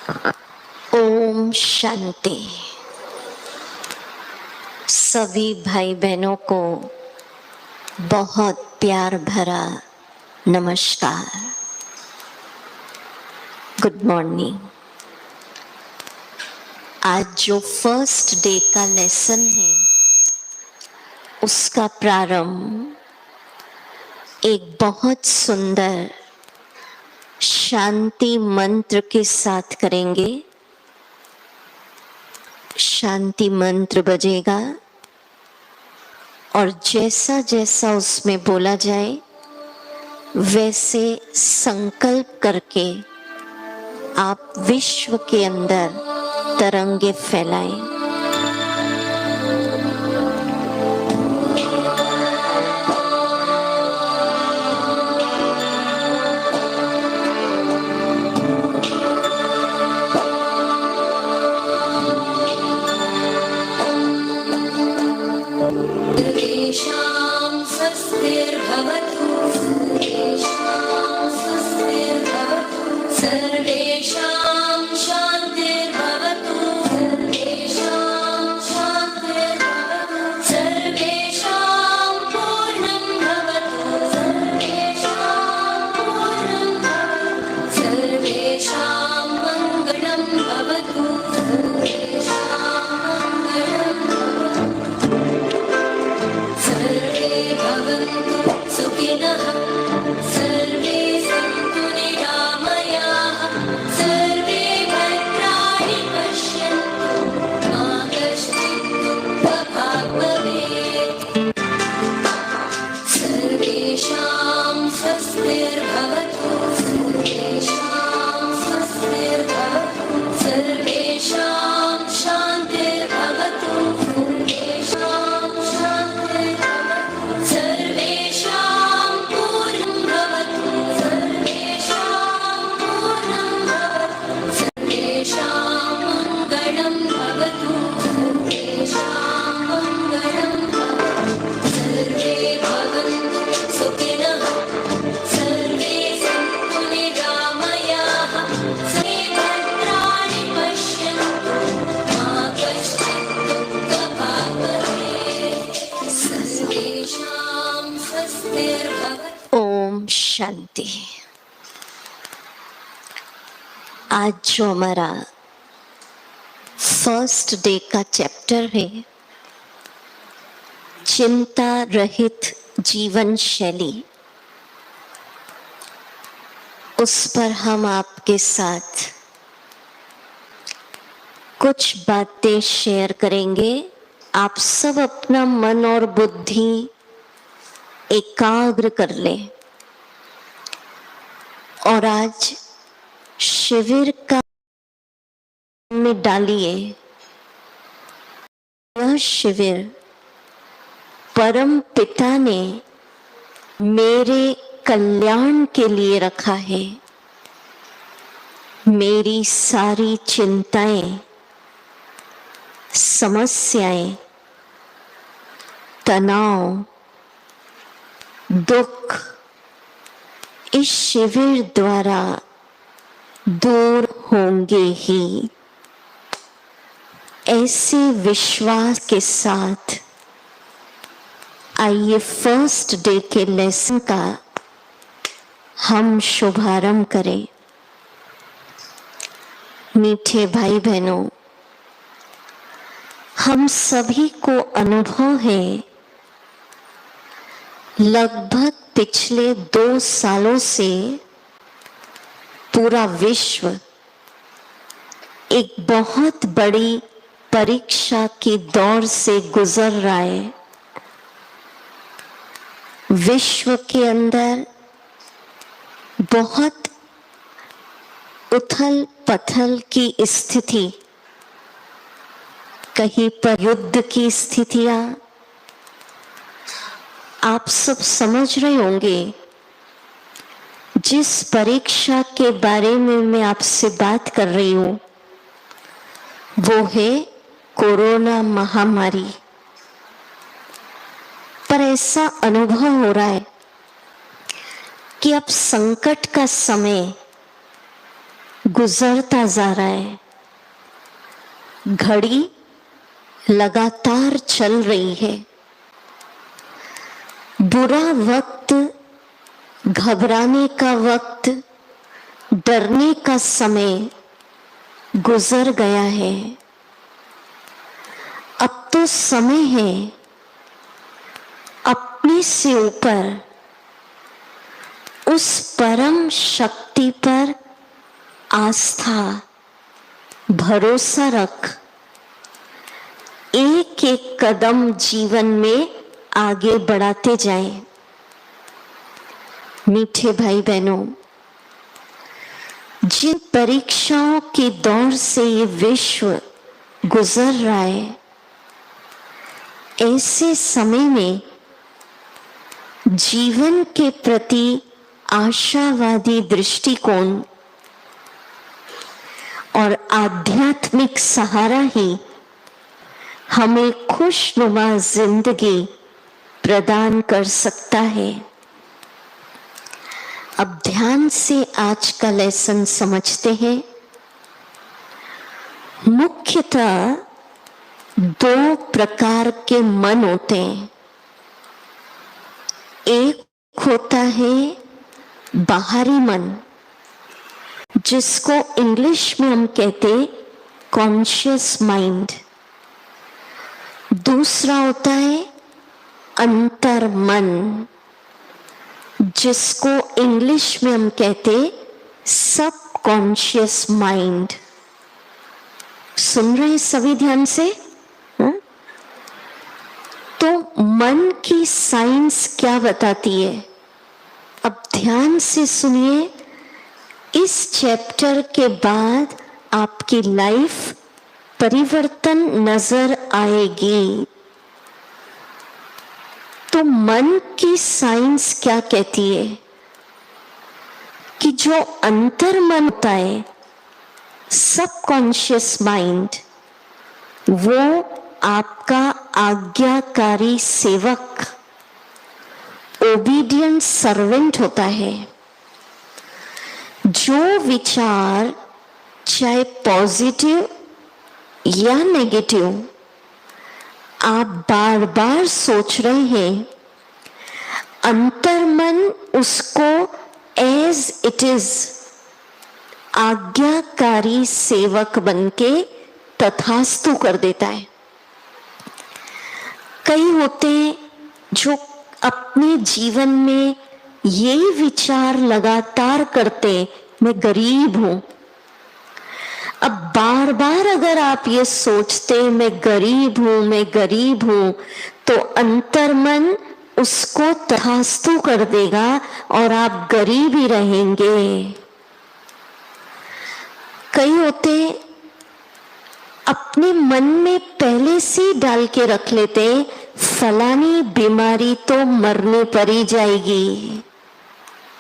ओम शांति। सभी भाई बहनों को बहुत प्यार भरा नमस्कार। Good morning. आज जो फर्स्ट डे का लेसन है उसका प्रारंभ एक बहुत सुंदर शांति मंत्र के साथ करेंगे। शांति मंत्र बजेगा और जैसा जैसा उसमें बोला जाए वैसे संकल्प करके आप विश्व के अंदर तरंगे फैलाएं। ओम शांति। आज जो हमारा फर्स्ट डे का चैप्टर है चिंता रहित जीवन शैली, उस पर हम आपके साथ कुछ बातें शेयर करेंगे। आप सब अपना मन और बुद्धि एकाग्र कर लें और आज शिविर का में डालिए। यह शिविर परम पिता ने मेरे कल्याण के लिए रखा है। मेरी सारी चिंताएं, समस्याएं, तनाव, दुख इस शिविर द्वारा दूर होंगे ही। ऐसे विश्वास के साथ आइए फर्स्ट डे के लेसन का हम शुभारंभ करें। मीठे भाई बहनों, हम सभी को अनुभव है लगभग पिछले 2 सालों से पूरा विश्व एक बहुत बड़ी परीक्षा की दौर से गुजर रहा है। विश्व के अंदर बहुत उथल पथल की स्थिति, कहीं पर युद्ध की स्थितियां, आप सब समझ रहे होंगे। जिस परीक्षा के बारे में मैं आपसे बात कर रही हूं वो है कोरोना महामारी। पर ऐसा अनुभव हो रहा है कि अब संकट का समय गुजरता जा रहा है, घड़ी लगातार चल रही है। बुरा वक्त, घबराने का वक्त, डरने का समय गुजर गया है। अब तो समय है अपने से ऊपर उस परम शक्ति पर आस्था, भरोसा रख, एक एक कदम जीवन में आगे बढ़ाते जाएं। मीठे भाई बहनों, जिन परीक्षाओं के दौर से ये विश्व गुजर रहा है, ऐसे समय में जीवन के प्रति आशावादी दृष्टिकोण और आध्यात्मिक सहारा ही हमें खुशनुमा जिंदगी प्रदान कर सकता है। अब ध्यान से आज का लेसन समझते हैं। मुख्यतः दो प्रकार के मन होते हैं। एक होता है बाहरी मन, जिसको इंग्लिश में हम कहते कॉन्शियस माइंड। दूसरा होता है अंतर मन, जिसको इंग्लिश में हम कहते सब कॉन्शियस माइंड। सुन रहे हैं सभी ध्यान से? तो मन की साइंस क्या बताती है? अब ध्यान से सुनिए। इस चैप्टर के बाद आपकी लाइफ परिवर्तन नजर आएगी। तो मन की साइंस क्या कहती है कि जो अंतर मन होता है, सबकॉन्शियस माइंड, वो आपका आज्ञाकारी सेवक, ओबीडियंट सर्वेंट होता है। जो विचार चाहे पॉजिटिव या नेगेटिव आप बार बार सोच रहे हैं, अंतर्मन उसको एज इट इज आज्ञाकारी सेवक बनके तथास्तु कर देता है। कई होते जो अपने जीवन में यही विचार लगातार करते, मैं गरीब हूं। अब बार बार अगर आप ये सोचते मैं गरीब हूं, मैं गरीब हूं, तो अंतर्मन उसको तथास्तु कर देगा और आप गरीब ही रहेंगे। कई होते अपने मन में पहले से डाल के रख लेते, फलानी बीमारी तो मरने पर ही जाएगी।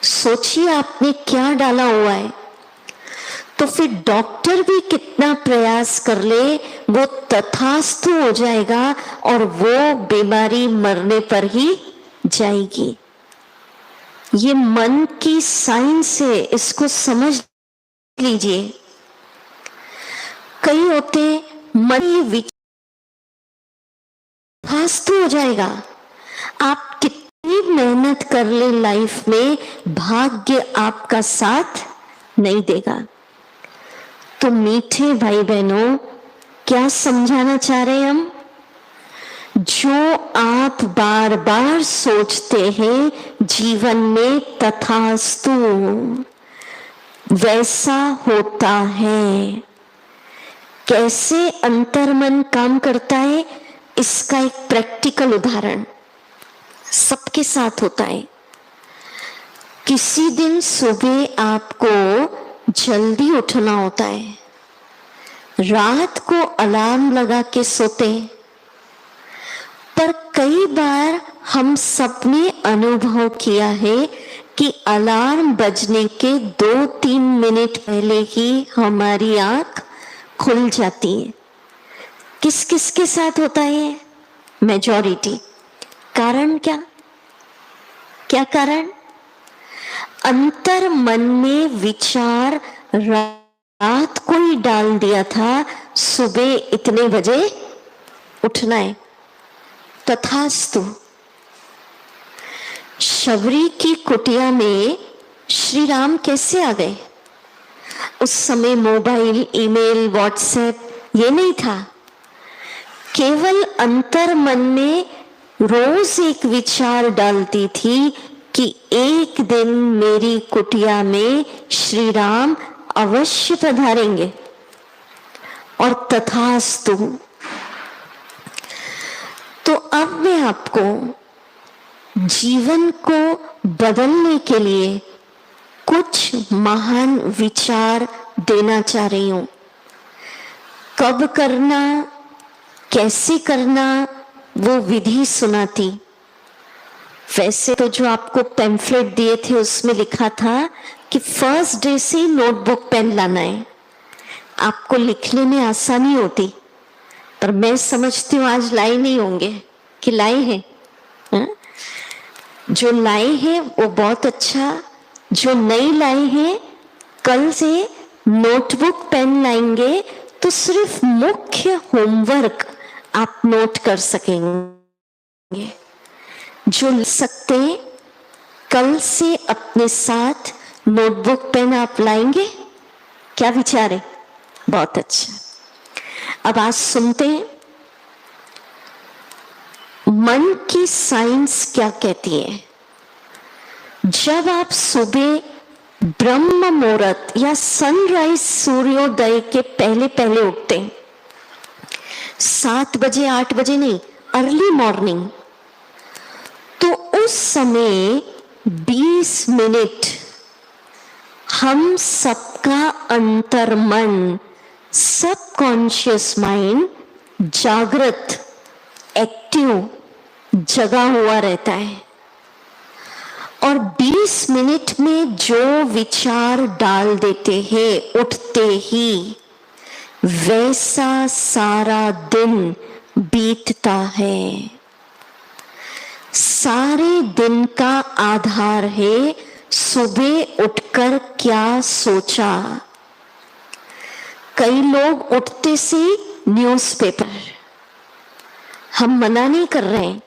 सोचिए आपने क्या डाला हुआ है। तो फिर डॉक्टर भी कितना प्रयास कर ले, वो तथास्तु हो जाएगा और वो बीमारी मरने पर ही जाएगी। ये मन की साइंस है, इसको समझ लीजिए। कई होते मन तथास्तु हो जाएगा। आप कितनी मेहनत कर ले लाइफ में, भाग्य आपका साथ नहीं देगा। तो मीठे भाई बहनों, क्या समझाना चाह रहे हैं हम? जो आप बार बार सोचते हैं जीवन में तथास्तु वैसा होता है। कैसे अंतर्मन काम करता है, इसका एक प्रैक्टिकल उदाहरण सबके साथ होता है। किसी दिन सुबह आपको जल्दी उठना होता है, रात को अलार्म लगा के सोते, पर कई बार हम सबने अनुभव किया है कि अलार्म बजने के 2-3 मिनट पहले ही हमारी आंख खुल जाती है। किस किस के साथ होता है? मेजॉरिटी। कारण क्या? क्या कारण? अंतर मन में विचार रात को ही डाल दिया था सुबह इतने बजे उठना है। तथास्तु। शबरी की कुटिया में श्री राम कैसे आ गए? उस समय मोबाइल, ईमेल, व्हाट्सएप ये नहीं था। केवल अंतर मन में रोज एक विचार डालती थी कि एक दिन मेरी कुटिया में श्री राम अवश्य पधारेंगे, और तथास्तु। तो अब मैं आपको जीवन को बदलने के लिए कुछ महान विचार देना चाह रही हूं। कब करना, कैसे करना, वो विधि सुनाती। वैसे तो जो आपको पैम्फलेट दिए थे उसमें लिखा था कि फर्स्ट डे से नोटबुक पेन लाना है। आपको लिखने में आसानी होती, पर मैं समझती हूँ आज लाए नहीं होंगे कि लाए हैं। जो लाए हैं वो बहुत अच्छा, जो नहीं लाए हैं कल से नोटबुक पेन लाएंगे तो सिर्फ मुख्य होमवर्क आप नोट कर सकेंगे। जो लिख सकते कल से अपने साथ नोटबुक पेन आप लाएंगे? क्या विचार है? बहुत अच्छा। अब आज सुनते हैं मन की साइंस क्या कहती है। जब आप सुबह ब्रह्म मुहूर्त या सनराइज, सूर्योदय के पहले पहले उठते हैं, 7 बजे 8 बजे नहीं, अर्ली मॉर्निंग, तो उस समय 20 मिनट हम सबका अंतर्मन, सबकॉन्शियस माइंड जागृत, एक्टिव, जगा हुआ रहता है। और 20 मिनट में जो विचार डाल देते हैं उठते ही, वैसा सारा दिन बीतता है। सारे दिन का आधार है सुबह उठकर क्या सोचा। कई लोग उठते से न्यूज़पेपर, हम मना नहीं कर रहे हैं,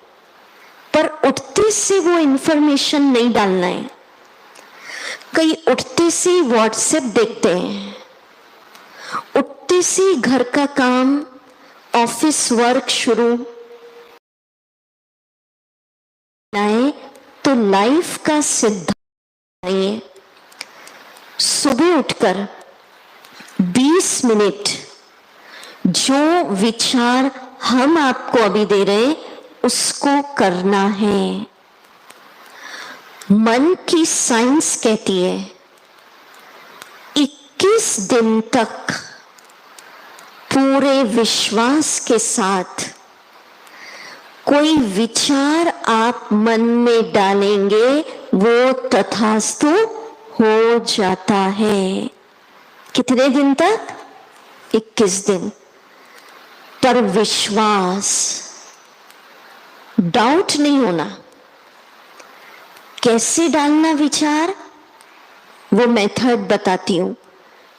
पर उठते से वो इंफॉर्मेशन नहीं डालना है। कई उठते से व्हाट्सएप देखते हैं, उठते से घर का काम, ऑफिस वर्क शुरू, तो लाइफ का सिद्धांत है सुबह उठकर 20 मिनट जो विचार हम आपको अभी दे रहे उसको करना है। मन की साइंस कहती है 21 दिन तक पूरे विश्वास के साथ कोई विचार आप मन में डालेंगे वो तथास्तु हो जाता है। कितने दिन तक? 21 दिन। पर विश्वास, डाउट नहीं होना। कैसे डालना विचार, वो मेथड बताती हूं।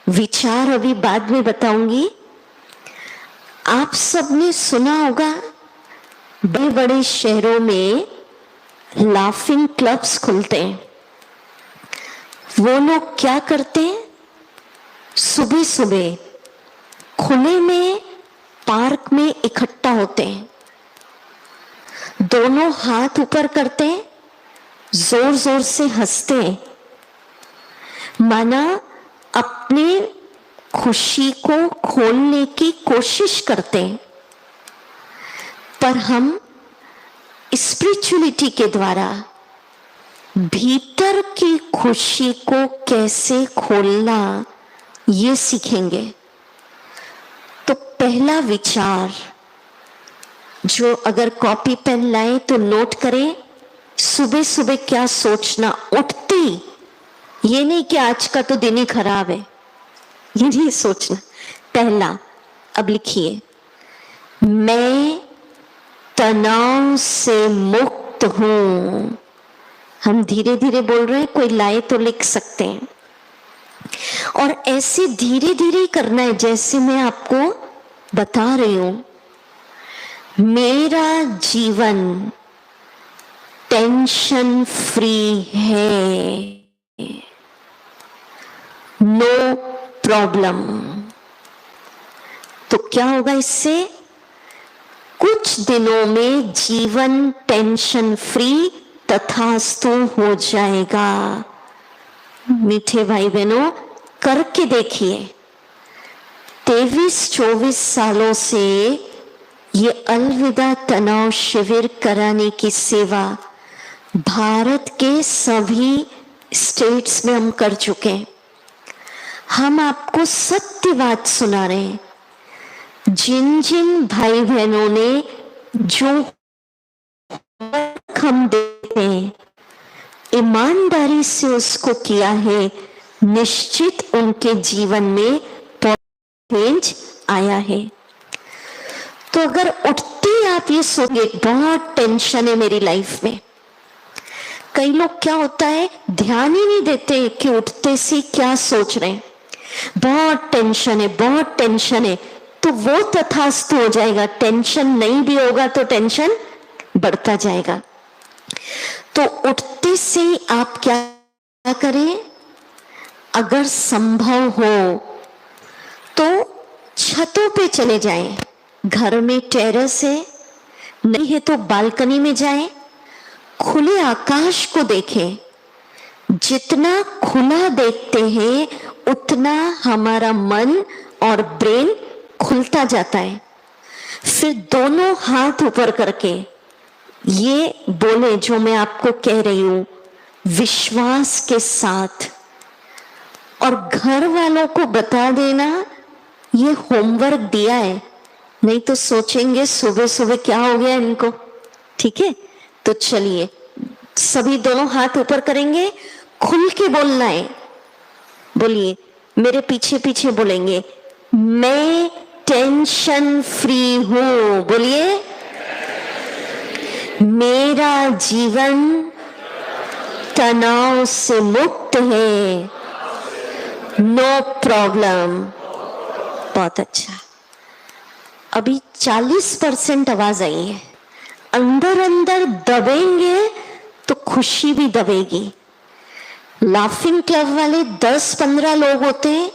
विचार अभी बाद में बताऊंगी। आप सबने सुना होगा बड़े बड़े शहरों में लाफिंग क्लब्स खुलते हैं। वो लोग क्या करते हैं, सुबह सुबह खुले में पार्क में इकट्ठा होते हैं, दोनों हाथ ऊपर करते हैं, जोर जोर से हंसते हैं, माना अपने खुशी को खोलने की कोशिश करते हैं। पर हम स्पिरिचुअलिटी के द्वारा भीतर की खुशी को कैसे खोलना ये सीखेंगे। तो पहला विचार जो, अगर कॉपी पेन लाए तो नोट करें, सुबह सुबह क्या सोचना उठते ही। ये नहीं कि आज का तो दिन ही खराब है, ये नहीं सोचना। पहला, अब लिखिए, मैं तनाव से मुक्त हूं। हम धीरे धीरे बोल रहे हैं, कोई लाए तो लिख सकते हैं। और ऐसे धीरे धीरे करना है जैसे मैं आपको बता रही हूं। मेरा जीवन टेंशन फ्री है, नो प्रॉब्लम। तो क्या होगा इससे? कुछ दिनों में जीवन टेंशन फ्री तथास्तु हो जाएगा। मीठे भाई बहनों, करके देखिए। 23-24 सालों से ये अलविदा तनाव शिविर कराने की सेवा भारत के सभी स्टेट्स में हम कर चुके हैं। हम आपको सत्य बात सुना रहे हैं। जिन जिन भाई बहनों ने जो हम देते हैं ईमानदारी से उसको किया है, निश्चित उनके जीवन में चेंज आया है। तो अगर उठते आप ये सोचे बहुत टेंशन है मेरी लाइफ में, कई लोग क्या होता है ध्यान ही नहीं देते कि उठते से क्या सोच रहे हैं। बहुत टेंशन है, बहुत टेंशन है, तो वो तथास्तु हो जाएगा। टेंशन नहीं भी होगा तो टेंशन बढ़ता जाएगा। तो उठते से आप क्या करें? अगर संभव हो तो छतों पे चले जाएं। घर में टेरेस है, नहीं है तो बालकनी में जाएं, खुले आकाश को देखें। जितना खुला देखते हैं उतना हमारा मन और ब्रेन खुलता जाता है। फिर दोनों हाथ ऊपर करके ये बोले जो मैं आपको कह रही हूं, विश्वास के साथ। और घर वालों को बता देना ये होमवर्क दिया है, नहीं तो सोचेंगे सुबह सुबह क्या हो गया इनको। ठीक है, तो चलिए सभी दोनों हाथ ऊपर करेंगे, खुल के बोलना है। बोलिए, मेरे पीछे पीछे बोलेंगे, मैं टेंशन फ्री हूं। बोलिए, मेरा जीवन तनाव से मुक्त है, नो प्रॉब्लम। बहुत अच्छा। अभी 40% आवाज आई है। अंदर अंदर दबेंगे तो खुशी भी दबेगी। लाफिंग क्लब वाले 10-15 लोग होते हैं,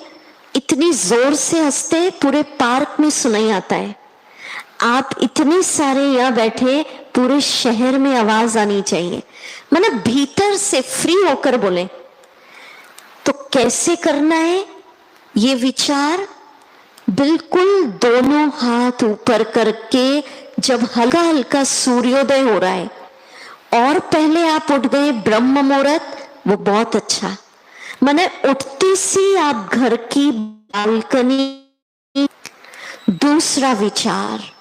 इतनी जोर से हंसते पूरे पार्क में सुनाई आता है। आप इतने सारे यहाँ बैठे, पूरे शहर में आवाज आनी चाहिए। मतलब भीतर से फ्री होकर बोले। तो कैसे करना है ये विचार? बिल्कुल दोनों हाथ ऊपर करके, जब हल्का हल्का सूर्योदय हो रहा है और पहले आप उठ गए ब्रह्म मुहूर्त, वो बहुत अच्छा। माने उठते से आप घर की बालकनी। दूसरा विचार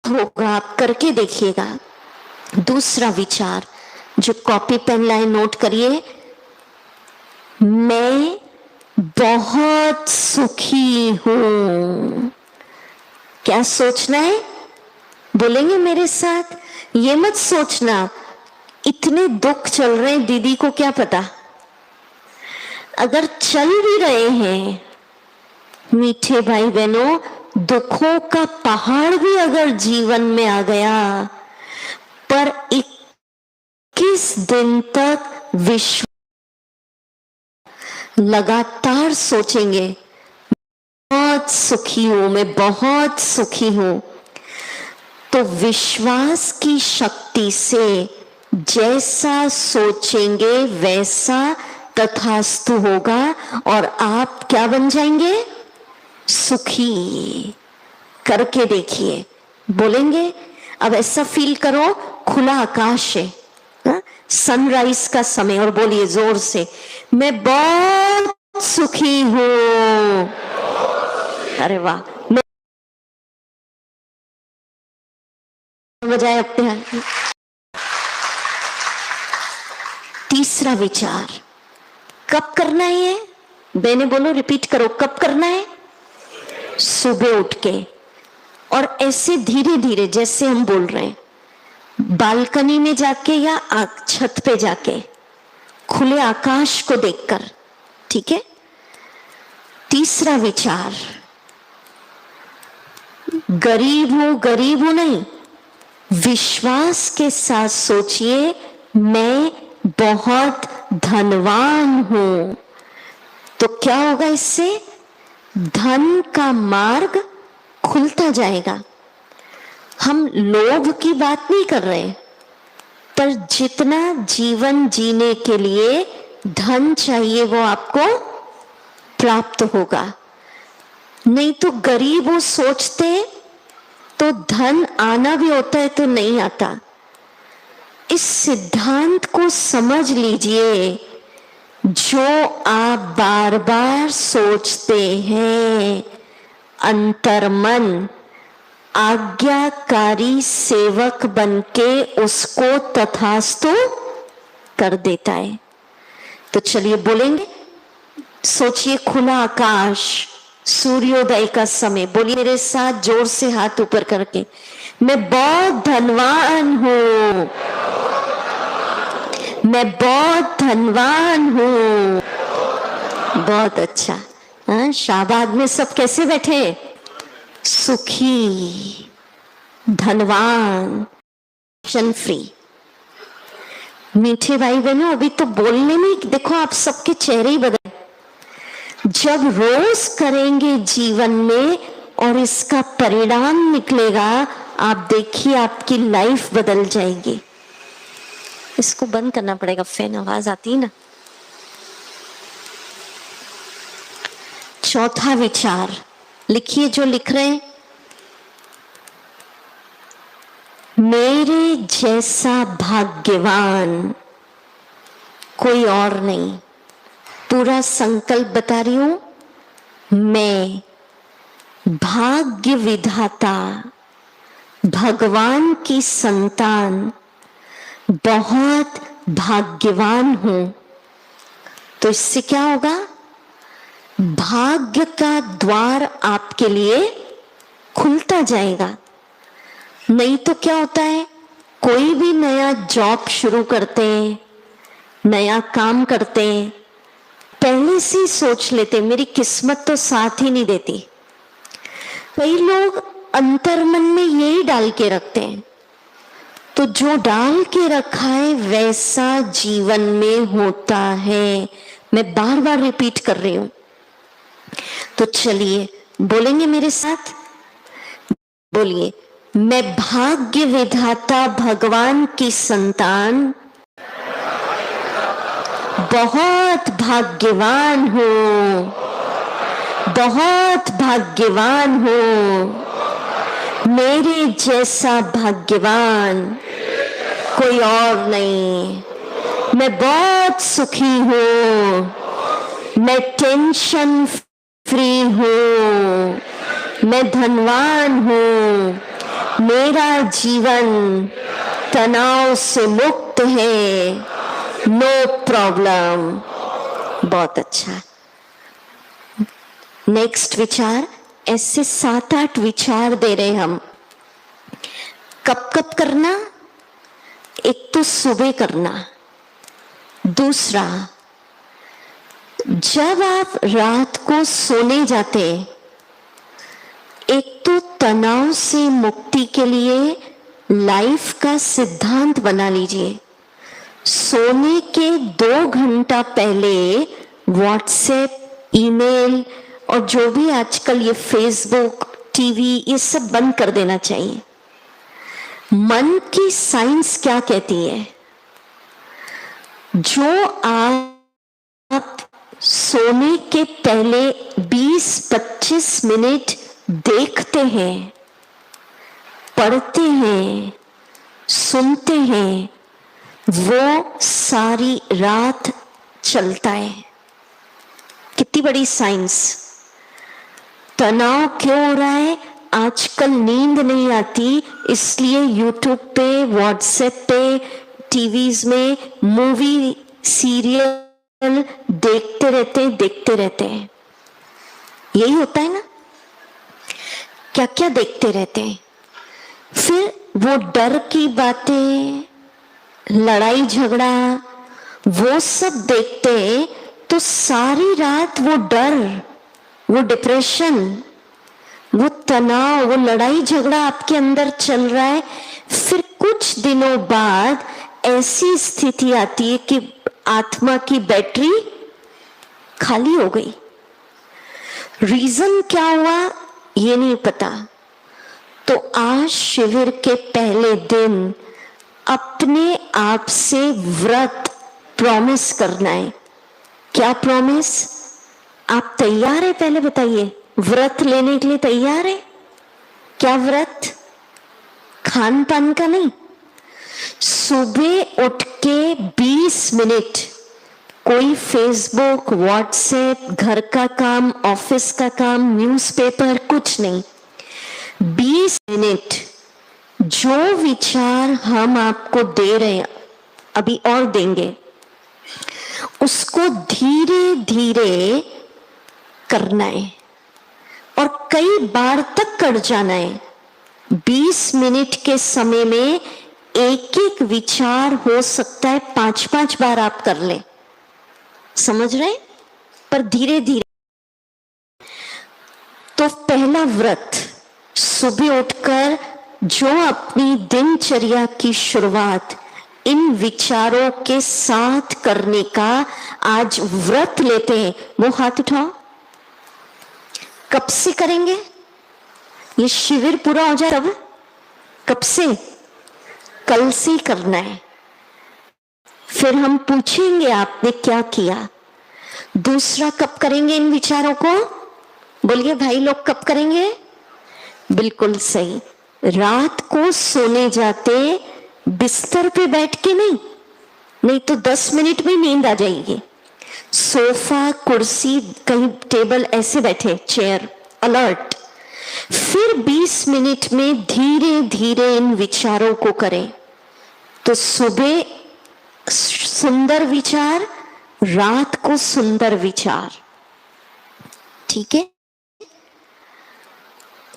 होगा, आप करके देखिएगा। दूसरा विचार, जो कॉपी पेन लाए नोट करिए, मैं बहुत सुखी हूं। क्या सोचना है? बोलेंगे मेरे साथ? ये मत सोचना इतने दुख चल रहे हैं, दीदी को क्या पता। अगर चल भी रहे हैं मीठे भाई बहनों, दुखों का पहाड़ भी अगर जीवन में आ गया, पर 21 दिन तक विश्व लगातार सोचेंगे बहुत सुखी हूं, मैं बहुत सुखी हूं। तो विश्वास की शक्ति से जैसा सोचेंगे वैसा तथास्तु होगा और आप क्या बन जाएंगे? सुखी। करके देखिए। बोलेंगे, अब ऐसा फील करो खुला आकाश है, सनराइज का समय, और बोलिए जोर से, मैं बहुत सुखी हूं। अरे वाह, बजाय अपने हाथ। तीसरा विचार, कब करना है ये? मैंने बोलो, रिपीट करो, कब करना है? सुबह उठ के। और ऐसे धीरे धीरे जैसे हम बोल रहे हैं, बालकनी में जाके या छत पे जाके खुले आकाश को देखकर। ठीक है, तीसरा विचार, गरीब हूं नहीं, विश्वास के साथ सोचिए मैं बहुत धनवान हूं। तो क्या होगा इससे? धन का मार्ग खुलता जाएगा। हम लोभ की बात नहीं कर रहे, पर जितना जीवन जीने के लिए धन चाहिए वो आपको प्राप्त होगा। नहीं तो गरीब वो सोचते तो धन आना भी होता है तो नहीं आता। इस सिद्धांत को समझ लीजिए, जो आप बार बार सोचते हैं, अंतर्मन आज्ञाकारी सेवक बनके उसको तथास्तु कर देता है। तो चलिए बोलेंगे, सोचिए खुला आकाश, सूर्योदय का समय, बोलिए मेरे साथ जोर से हाथ ऊपर करके, मैं बहुत धनवान हूं, मैं बहुत धनवान हूं। बहुत अच्छा। हाँ, शाहबाद में सब कैसे बैठे? सुखी, धनवान, टेंशन फ्री। मीठे भाई बहनों, अभी तो बोलने में देखो आप सबके चेहरे ही बदल। जब रोज करेंगे जीवन में और इसका परिणाम निकलेगा, आप देखिए आपकी लाइफ बदल जाएगी। इसको बंद करना पड़ेगा, फैन आवाज आती है ना। चौथा विचार लिखिए, जो लिख रहे हैं, मेरे जैसा भाग्यवान कोई और नहीं। पूरा संकल्प बता रही हूं, मैं भाग्य विधाता भगवान की संतान बहुत भाग्यवान हूं। तो इससे क्या होगा? भाग्य का द्वार आपके लिए खुलता जाएगा। नहीं तो क्या होता है, कोई भी नया जॉब शुरू करते हैं, नया काम करते हैं, पहले से ही सोच लेते मेरी किस्मत तो साथ ही नहीं देती। कई लोग अंतर्मन में यही डाल के रखते हैं, तो जो डाल के रखा है वैसा जीवन में होता है। मैं बार बार रिपीट कर रही हूं। तो चलिए बोलेंगे मेरे साथ, बोलिए, मैं भाग्य विधाता भगवान की संतान बहुत भाग्यवान हूं, बहुत भाग्यवान हूं। मेरे जैसा भाग्यवान कोई और नहीं। मैं बहुत सुखी हूं, मैं टेंशन फ्री हूं, मैं धनवान हूं, मेरा जीवन तनाव से मुक्त है, नो प्रॉब्लम। बहुत अच्छा। नेक्स्ट विचार, ऐसे 7-8 विचार दे रहे हम। कब कब करना? एक तो सुबह करना, दूसरा जब आप रात को सोने जाते, एक तो तनाव से मुक्ति के लिए लाइफ का सिद्धांत बना लीजिए। सोने के 2 घंटा पहले व्हाट्सएप, ईमेल और जो भी आजकल ये फेसबुक, टीवी, ये सब बंद कर देना चाहिए। मन की साइंस क्या कहती है? जो आप सोने के पहले 20-25 मिनट देखते हैं, पढ़ते हैं, सुनते हैं, वो सारी रात चलता है। कितनी बड़ी साइंस। तनाव क्यों हो रहा है? आजकल नींद नहीं आती, इसलिए यूट्यूब पे, व्हाट्सएप पे, टीवीज में मूवी, सीरियल देखते रहते हैं। यही होता है ना? क्या क्या देखते रहते हैं। फिर वो डर की बातें, लड़ाई झगड़ा, वो सब देखते हैं, तो सारी रात वो डर, वो डिप्रेशन, वो तनाव, वो लड़ाई झगड़ा आपके अंदर चल रहा है, फिर कुछ दिनों बाद ऐसी स्थिति आती है कि आत्मा की बैटरी खाली हो गई। रीजन क्या हुआ ये नहीं पता। तो आज शिविर के पहले दिन अपने आप से व्रत प्रॉमिस करना है। क्या प्रॉमिस? आप तैयार है? पहले बताइए, व्रत लेने के लिए तैयार है? क्या व्रत? खान पान का नहीं। सुबह उठ के 20 मिनट कोई फेसबुक, व्हाट्सएप, घर का काम, ऑफिस का काम, न्यूज़पेपर, कुछ नहीं। 20 मिनट जो विचार हम आपको दे रहे हैं, अभी और देंगे, उसको धीरे धीरे करना है और कई बार तक कर जाना है। 20 मिनट के समय में एक एक विचार हो सकता है 5-5 बार आप कर लें, समझ रहे? पर धीरे धीरे। तो पहला व्रत, सुबह उठकर जो अपनी दिनचर्या की शुरुआत इन विचारों के साथ करने का आज व्रत लेते हैं। वो हाथ उठाओ। कब से करेंगे? ये शिविर पूरा हो जाए तब? कब से? कल से करना है। फिर हम पूछेंगे आपने क्या किया। दूसरा, कब करेंगे इन विचारों को? बोलिए भाई लोग, कब करेंगे? बिल्कुल सही, रात को सोने जाते बिस्तर पे बैठ के नहीं, नहीं तो 10 मिनट में नींद आ जाएगी। सोफा, कुर्सी, कहीं टेबल, ऐसे बैठे, चेयर, अलर्ट। फिर 20 मिनट में धीरे धीरे इन विचारों को करें। तो सुबह सुंदर विचार, रात को सुंदर विचार। ठीक है?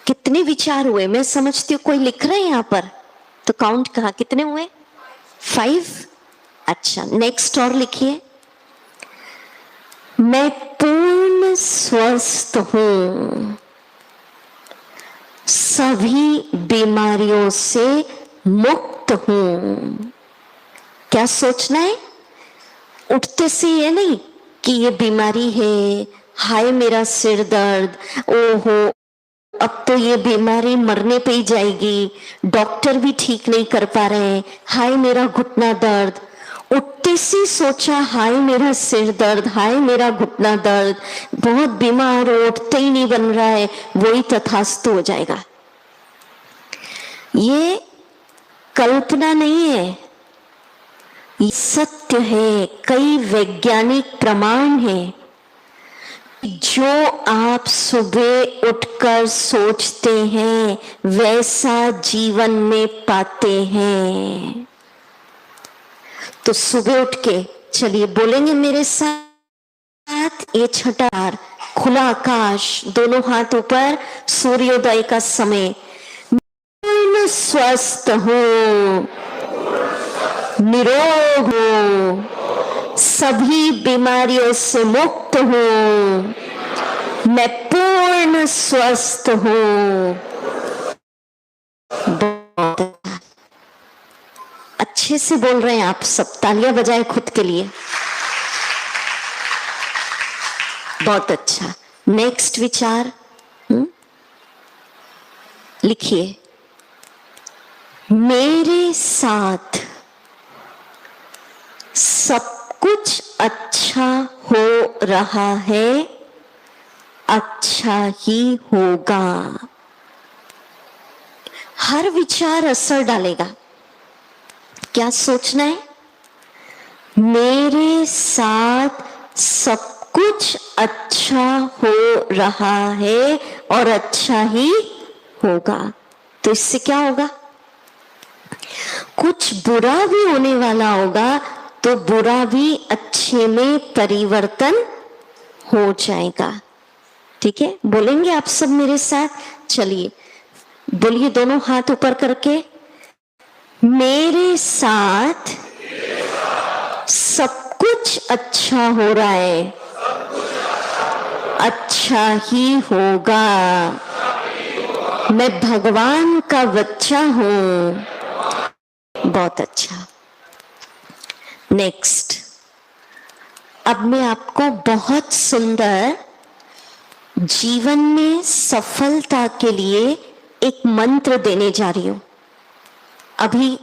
कितने विचार हुए? मैं समझती हूँ कोई लिख रहे हैं यहां पर, तो काउंट कहा, कितने हुए? 5। अच्छा, नेक्स्ट और लिखिए। मैं पूर्ण स्वस्थ हूं, सभी बीमारियों से मुक्त हूं। क्या सोचना है? उठते से ये नहीं कि ये बीमारी है, हाय मेरा सिर दर्द, ओहो अब तो ये बीमारी मरने पे ही जाएगी, डॉक्टर भी ठीक नहीं कर पा रहे, हाय मेरा घुटना दर्द। उठते से सोचा हाय मेरा सिर दर्द, हाय मेरा घुटना दर्द, बहुत बीमार हो, उठते ही नहीं बन रहा है, वही तथास्तु हो जाएगा। ये कल्पना नहीं है, ये सत्य है। कई वैज्ञानिक प्रमाण है। जो आप सुबह उठकर सोचते हैं वैसा जीवन में पाते हैं। तो सुबह उठ के चलिए बोलेंगे मेरे साथ, ये छठा बार, खुला आकाश, दोनों हाथ ऊपर, सूर्योदय का समय। मैं स्वस्थ हूँ, निरोग हूँ, सभी बीमारियों से मुक्त हूँ, मैं पूर्ण स्वस्थ हूँ। अच्छे से बोल रहे हैं आप सब, तालियां बजाएं खुद के लिए। बहुत अच्छा। नेक्स्ट विचार लिखिए। मेरे साथ सब कुछ अच्छा हो रहा है, अच्छा ही होगा। हर विचार असर डालेगा। क्या सोचना है? मेरे साथ सब कुछ अच्छा हो रहा है और अच्छा ही होगा। तो इससे क्या होगा? कुछ बुरा भी होने वाला होगा तो बुरा भी अच्छे में परिवर्तन हो जाएगा। ठीक है? बोलेंगे आप सब मेरे साथ? चलिए बोलिए, दोनों हाथ ऊपर करके। मेरे साथ सब कुछ अच्छा हो रहा है, अच्छा ही होगा। मैं भगवान का बच्चा हूं। बहुत अच्छा। नेक्स्ट, अब मैं आपको बहुत सुंदर जीवन में सफलता के लिए एक मंत्र देने जा रही हूं। अभी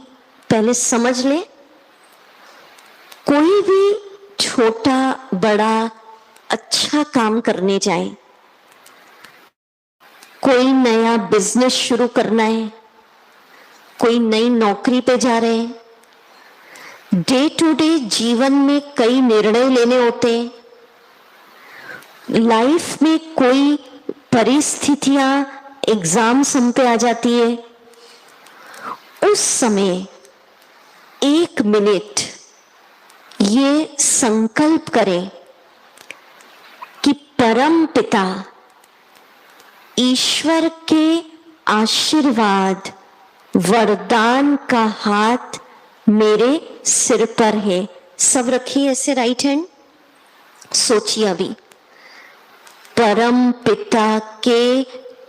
पहले समझ ले, कोई भी छोटा बड़ा अच्छा काम करने जाए, कोई नया बिजनेस शुरू करना है, कोई नई नौकरी पे जा रहे हैं, डे टू डे जीवन में कई निर्णय लेने होते हैं, लाइफ में कोई परिस्थितियां एग्जाम्स हम पे आ जाती है, उस समय 1 मिनट ये संकल्प करें कि परम पिता ईश्वर के आशीर्वाद वरदान का हाथ मेरे सिर पर है। सब रखिए ऐसे राइट हैंड, सोचिए अभी, परम पिता के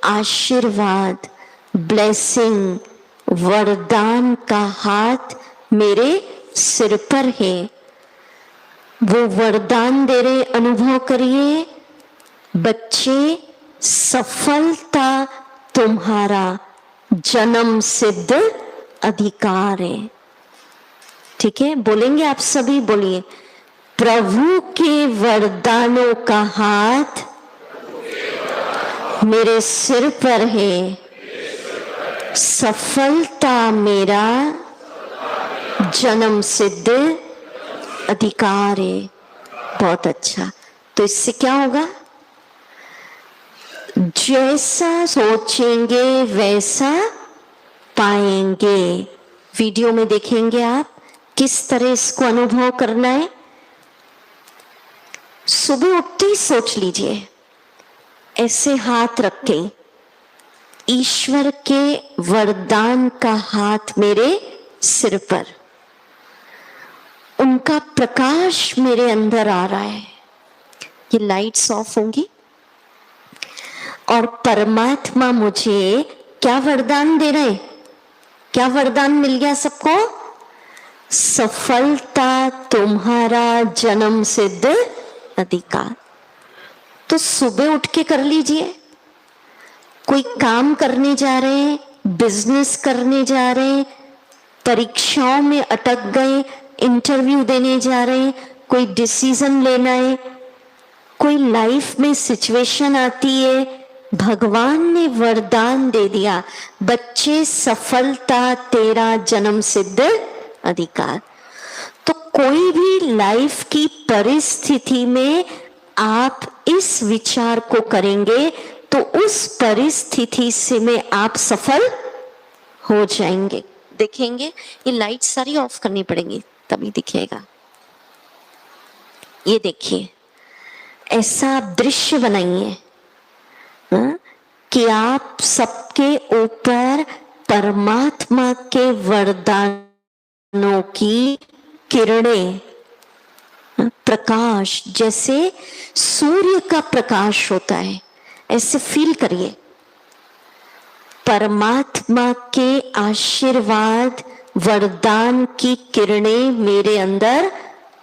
आशीर्वाद ब्लेसिंग वरदान का हाथ मेरे सिर पर है। वो वरदान दे रहे, अनुभव करिए, बच्चे सफलता तुम्हारा जन्म सिद्ध अधिकार है। ठीक है, बोलेंगे आप सभी, बोलिए, प्रभु के वरदानों का हाथ मेरे सिर पर है, सफलता मेरा जन्म सिद्ध अधिकार है। बहुत अच्छा। तो इससे क्या होगा? जैसा सोचेंगे वैसा पाएंगे। वीडियो में देखेंगे आप किस तरह इसको अनुभव करना है। सुबह उठते ही सोच लीजिए, ऐसे हाथ रख के, ईश्वर के वरदान का हाथ मेरे सिर पर, उनका प्रकाश मेरे अंदर आ रहा है। ये लाइट्स ऑफ होंगी और परमात्मा मुझे क्या वरदान दे रहे? क्या वरदान मिल गया सबको? सफलता तुम्हारा जन्म सिद्ध अधिकार। तो सुबह उठ के कर लीजिए। कोई काम करने जा रहे हैं, बिजनेस करने जा रहे हैं, परीक्षाओं में अटक गए, इंटरव्यू देने जा रहे हैं, कोई डिसीजन लेना है, कोई लाइफ में सिचुएशन आती है, भगवान ने वरदान दे दिया, बच्चे सफलता तेरा जन्म सिद्ध अधिकार। तो कोई भी लाइफ की परिस्थिति में आप इस विचार को करेंगे तो उस परिस्थिति से में आप सफल हो जाएंगे। देखेंगे, ये लाइट सारी ऑफ करनी पड़ेंगी तभी दिखेगा। ये देखिए, ऐसा आप दृश्य बनाइए कि आप सबके ऊपर परमात्मा के वरदानों की किरणें, प्रकाश, जैसे सूर्य का प्रकाश होता है, ऐसे फील करिए। परमात्मा के आशीर्वाद वरदान की किरणें मेरे अंदर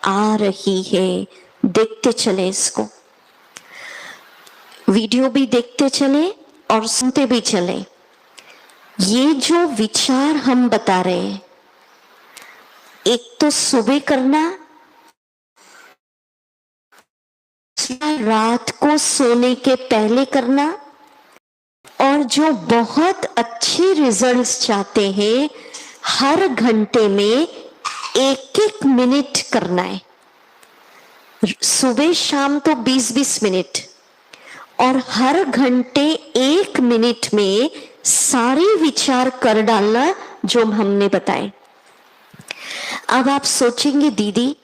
आ रही है। देखते चले इसको, वीडियो भी देखते चले और सुनते भी चले। ये जो विचार हम बता रहे हैं, एक तो सुबह करना, रात को सोने के पहले करना, और जो बहुत अच्छे रिजल्ट्स चाहते हैं, हर घंटे में 1-1 मिनट करना है। सुबह शाम तो 20-20 मिनट, और हर घंटे 1 मिनट में सारे विचार कर डालना जो हमने बताए। अब आप सोचेंगे, दीदी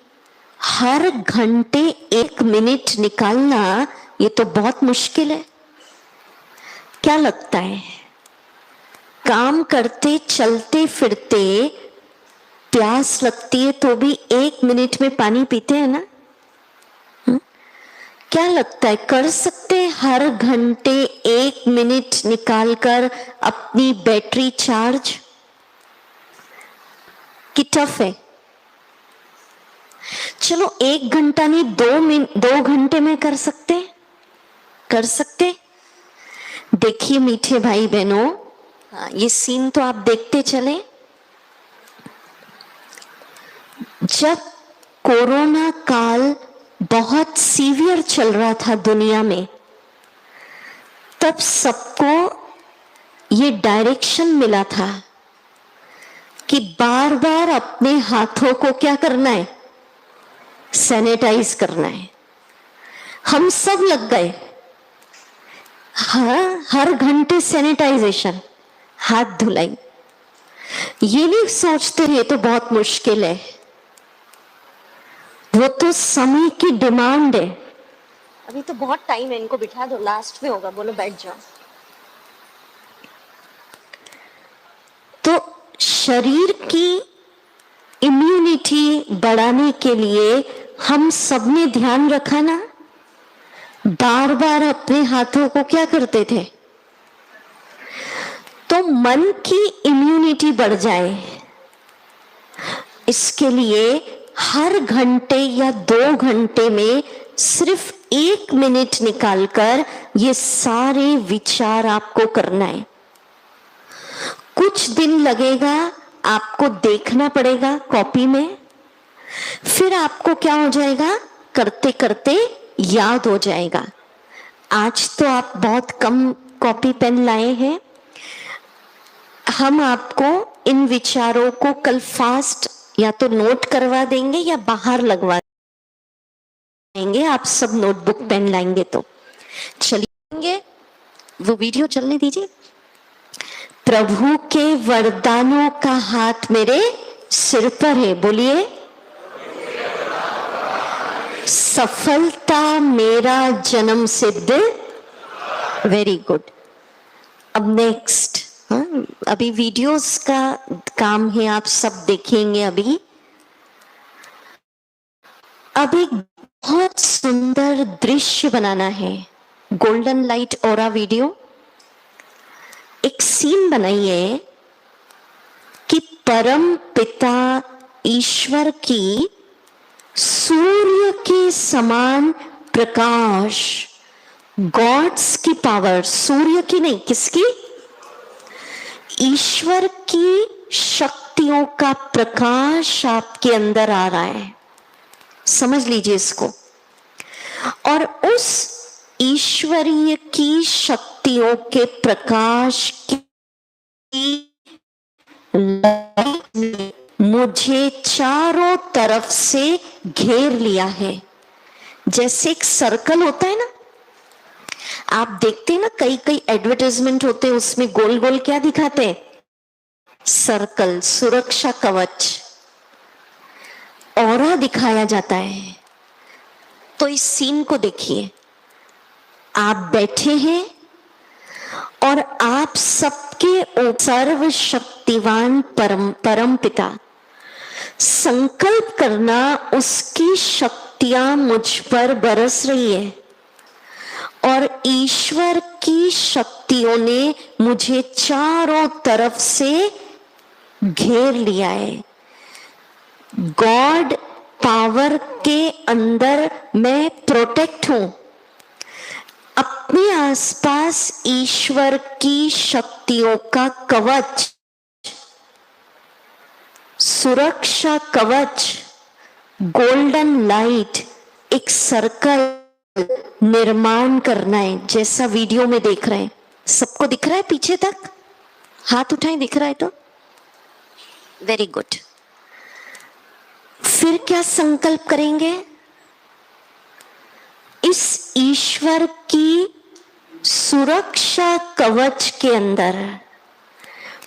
हर घंटे 1 मिनट निकालना ये तो बहुत मुश्किल है। क्या लगता है, काम करते चलते फिरते प्यास लगती है तो भी 1 मिनट में पानी पीते हैं ना? क्या लगता है, कर सकते हैं हर घंटे 1 मिनट निकालकर अपनी बैटरी चार्ज? कि टफ है? चलो 1 घंटा नहीं, 2 घंटे में कर सकते? कर सकते? देखिए मीठे भाई बहनों, ये सीन तो आप देखते चले। जब कोरोना काल बहुत सीवियर चल रहा था दुनिया में, तब सबको ये डायरेक्शन मिला था कि बार बार अपने हाथों को क्या करना है, सैनिटाइज करना है। हम सब लग गए, हर घंटे सैनिटाइजेशन, हाथ धुलाई। ये नहीं सोचते ये तो बहुत मुश्किल है, वो तो समय की डिमांड है। अभी तो बहुत टाइम है, इनको बिठा दो, लास्ट में होगा, बोलो बैठ जाओ। तो शरीर की इम्यूनिटी बढ़ाने के लिए हम सब ने ध्यान रखा ना, बार बार अपने हाथों को क्या करते थे। तो मन की इम्यूनिटी बढ़ जाए, इसके लिए हर घंटे या 2 घंटे में सिर्फ 1 मिनट निकालकर ये सारे विचार आपको करना है। कुछ दिन लगेगा, आपको देखना पड़ेगा कॉपी में, फिर आपको क्या हो जाएगा, करते करते याद हो जाएगा। आज तो आप बहुत कम कॉपी पेन लाए हैं, हम आपको इन विचारों को कल फास्ट या तो नोट करवा देंगे या बाहर लगवा देंगे। आप सब नोटबुक पेन लाएंगे तो चलिए, वो वीडियो चलने दीजिए। प्रभु के वरदानों का हाथ मेरे सिर पर है, बोलिए सफलता मेरा जन्म सिद्ध। Very good. अब नेक्स्ट, अभी वीडियोस का काम है, आप सब देखेंगे। अभी बहुत सुंदर दृश्य बनाना है, गोल्डन लाइट ऑरा वीडियो। एक सीन बनाइए कि परम पिता ईश्वर की सूर्य के समान प्रकाश, गॉड्स की पावर, सूर्य की नहीं, किसकी, ईश्वर की शक्तियों का प्रकाश आपके अंदर आ रहा है। समझ लीजिए इसको। और उस ईश्वरीय की शक्तियों के प्रकाश की मुझे चारों तरफ से घेर लिया है। जैसे एक सर्कल होता है ना, आप देखते हैं ना, कई कई एडवर्टाइजमेंट होते हैं, उसमें गोल गोल क्या दिखाते हैं, सर्कल, सुरक्षा कवच, ऑरा दिखाया जाता है। तो इस सीन को देखिए, आप बैठे हैं और आप सबके सर्वशक्तिवान परम पिता, संकल्प करना उसकी शक्तियां मुझ पर बरस रही है और ईश्वर की शक्तियों ने मुझे चारों तरफ से घेर लिया है। गॉड पावर के अंदर मैं प्रोटेक्ट हूं। अपने आसपास ईश्वर की शक्तियों का कवच, सुरक्षा कवच, गोल्डन लाइट, एक सर्कल निर्माण करना है, जैसा वीडियो में देख रहे हैं। सबको दिख रहा है पीछे तक? हाथ उठाएं, दिख रहा है तो वेरी गुड। फिर क्या संकल्प करेंगे? इस ईश्वर की सुरक्षा कवच के अंदर,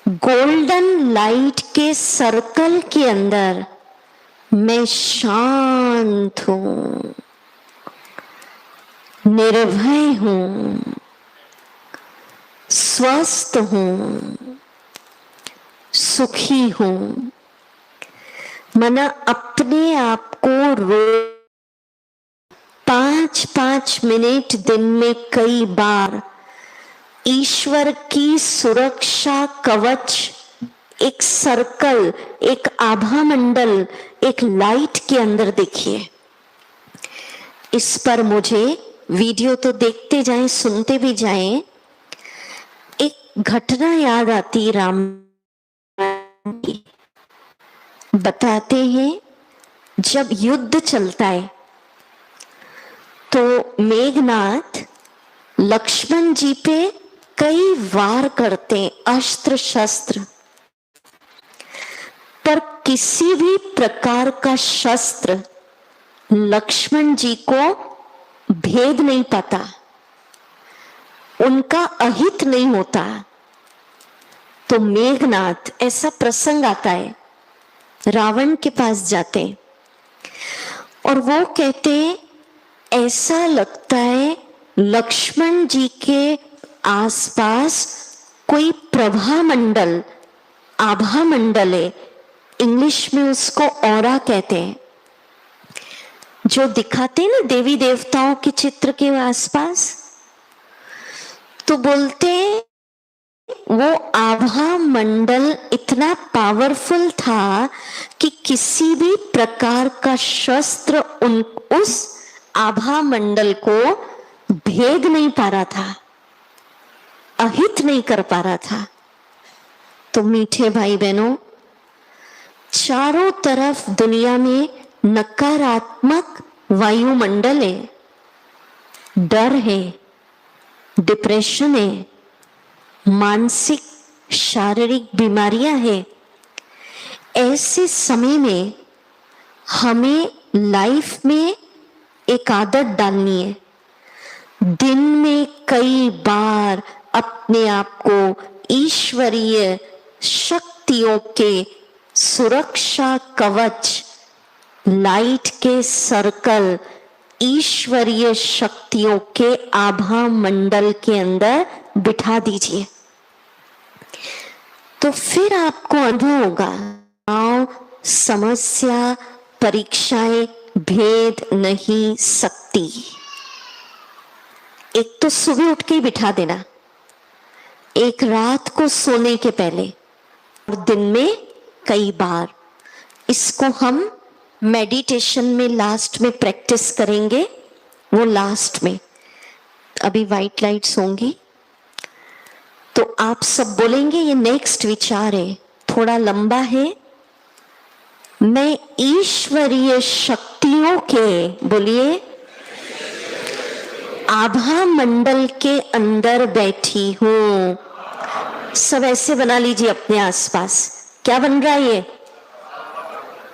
गोल्डन लाइट के सर्कल के अंदर मैं शांत हूं, निर्भय हूं, स्वस्थ हूं, सुखी हूं। मना अपने आप को 5-5 मिनट दिन में कई बार ईश्वर की सुरक्षा कवच, एक सर्कल, एक आभा मंडल, एक लाइट के अंदर देखिए। इस पर मुझे वीडियो तो देखते जाएं, सुनते भी जाएं, एक घटना याद आती राम की। बताते हैं जब युद्ध चलता है तो मेघनाथ लक्ष्मण जी पे कई वार करते अस्त्र शस्त्र, पर किसी भी प्रकार का शस्त्र लक्ष्मण जी को भेद नहीं पाता, उनका अहित नहीं होता। तो मेघनाथ, ऐसा प्रसंग आता है, रावण के पास जाते और वो कहते ऐसा लगता है लक्ष्मण जी के आसपास कोई प्रभा मंडल, आभा मंडल है, इंग्लिश में उसको ऑरा कहते हैं, जो दिखाते हैं ना देवी देवताओं के चित्र के आसपास। तो बोलते वो आभा मंडल इतना पावरफुल था कि किसी भी प्रकार का शस्त्र उस आभा मंडल को भेद नहीं पा रहा था, अहित नहीं कर पा रहा था। तो मीठे भाई बहनों, चारों तरफ दुनिया में नकारात्मक वायुमंडल है, डर है, डिप्रेशन है, मानसिक शारीरिक बीमारियां हैं। ऐसे समय में हमें लाइफ में एक आदत डालनी है, दिन में कई बार अपने आप को ईश्वरीय शक्तियों के सुरक्षा कवच, लाइट के सर्कल, ईश्वरीय शक्तियों के आभा मंडल के अंदर बिठा दीजिए। तो फिर आपको अनुभव होगा समस्या, परीक्षाएं भेद नहीं सकती। एक तो सुबह उठ के ही बिठा देना, एक रात को सोने के पहले, और दिन में कई बार। इसको हम मेडिटेशन में लास्ट में प्रैक्टिस करेंगे, वो लास्ट में। अभी वाइट लाइट्स होंगी तो आप सब बोलेंगे, ये नेक्स्ट विचार है, थोड़ा लंबा है। मैं ईश्वरीय शक्तियों के, बोलिए, आभा मंडल के अंदर बैठी हूं। सब ऐसे बना लीजिए अपने आसपास। क्या बन रहा है ये?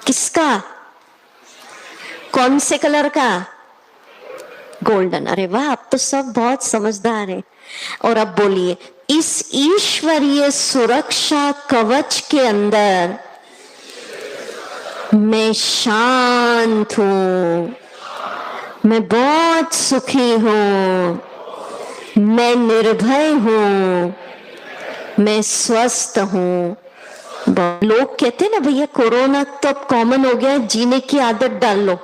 किसका? कौन से कलर का? गोल्डन। अरे वाह, आप तो सब बहुत समझदार हैं। और अब बोलिए, इस ईश्वरीय सुरक्षा कवच के अंदर मैं शांत हूं, मैं बहुत सुखी हूं, मैं निर्भय हूं, मैं स्वस्थ हूं। लोग कहते हैं ना, भैया कोरोना तो अब कॉमन हो गया, जीने की आदत डाल लो।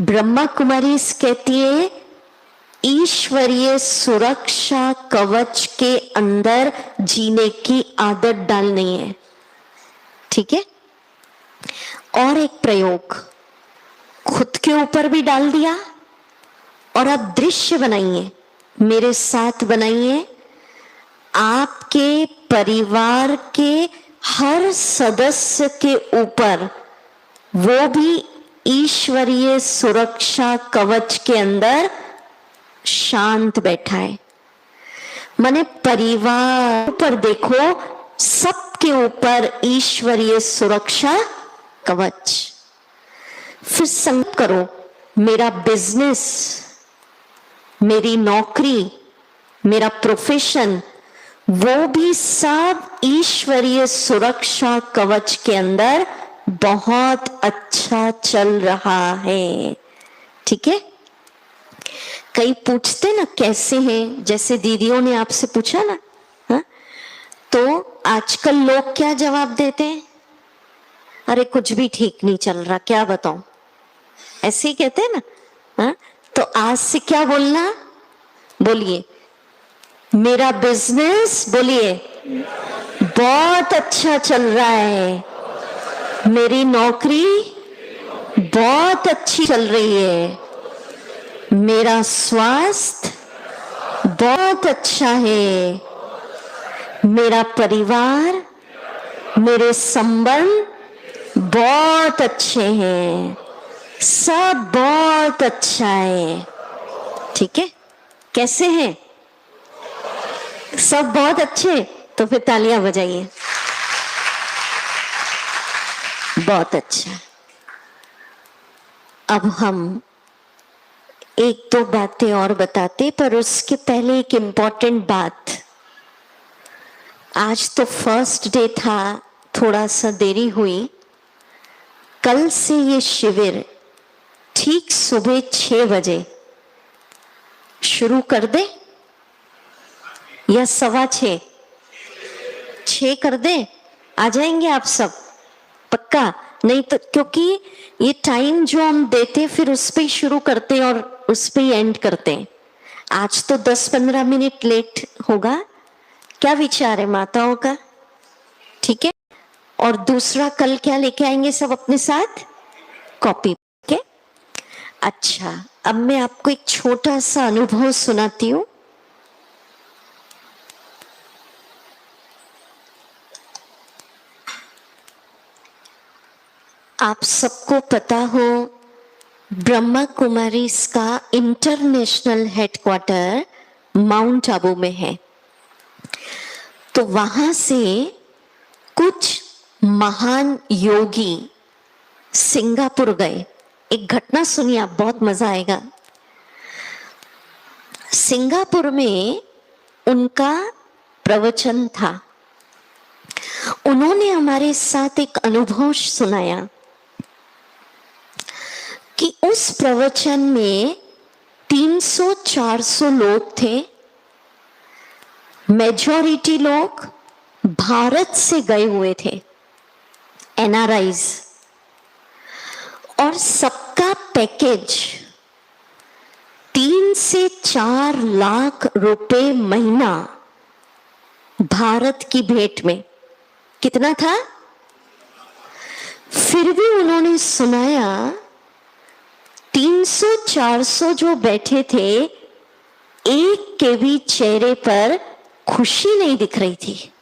ब्रह्मा कुमारी कहती है ईश्वरीय सुरक्षा कवच के अंदर जीने की आदत डालनी है। ठीक है? और एक प्रयोग खुद के ऊपर भी डाल दिया, और अब दृश्य बनाइए, मेरे साथ बनाइए। आपके परिवार के हर सदस्य के ऊपर वो भी ईश्वरीय सुरक्षा कवच के अंदर शांत बैठा है। माने परिवार पर देखो, सबके ऊपर ईश्वरीय सुरक्षा कवच। फिर संकल्प करो, मेरा बिजनेस, मेरी नौकरी, मेरा प्रोफेशन, वो भी सब ईश्वरीय सुरक्षा कवच के अंदर बहुत अच्छा चल रहा है। ठीक है? कई पूछते ना कैसे हैं, जैसे दीदियों ने आपसे पूछा ना, हा? तो आजकल लोग क्या जवाब देते हैं? अरे कुछ भी ठीक नहीं चल रहा, क्या बताऊं, ऐसे ही कहते हैं ना। हाँ? तो आज से क्या बोलना, बोलिए मेरा बिजनेस, बोलिए बहुत अच्छा चल रहा है, मेरी नौकरी बहुत अच्छी चल रही है, मेरा स्वास्थ्य बहुत अच्छा है, मेरा परिवार, मेरे संबंध बहुत अच्छे हैं, सब बहुत अच्छा है। ठीक है, कैसे हैं सब? बहुत अच्छे, तो फिर तालियां बजाइए। बहुत अच्छा। अब हम एक दो बातें और बताते, पर उसके पहले एक इम्पॉर्टेंट बात। आज तो फर्स्ट डे था, थोड़ा सा देरी हुई। कल से ये शिविर ठीक सुबह 6 बजे शुरू कर दे या 6:15? 6 कर दे? आ जाएंगे आप सब पक्का? नहीं तो क्योंकि ये टाइम जो हम देते फिर उस पे ही शुरू करते और उस पे ही एंड करते हैं। आज तो 10-15 मिनट लेट होगा। क्या विचार है माताओं का? ठीक है। और दूसरा, कल क्या लेके आएंगे सब अपने साथ? कॉपी के। अच्छा, अब मैं आपको एक छोटा सा अनुभव सुनाती हूँ। आप सबको पता हो ब्रह्मा कुमारी का इंटरनेशनल हेडक्वार्टर माउंट आबू में है। तो वहां से कुछ महान योगी सिंगापुर गए। एक घटना सुनिए आप, बहुत मजा आएगा। सिंगापुर में उनका प्रवचन था। उन्होंने हमारे साथ एक अनुभव सुनाया कि उस प्रवचन में 300-400 लोग थे। मेजॉरिटी लोग भारत से गए हुए थे, एनआरआईज, और सबका पैकेज 3 से 4 लाख रुपए महीना भारत की भेंट में। कितना था? फिर भी उन्होंने सुनाया 300-400 जो बैठे थे, एक के भी चेहरे पर खुशी नहीं दिख रही थी।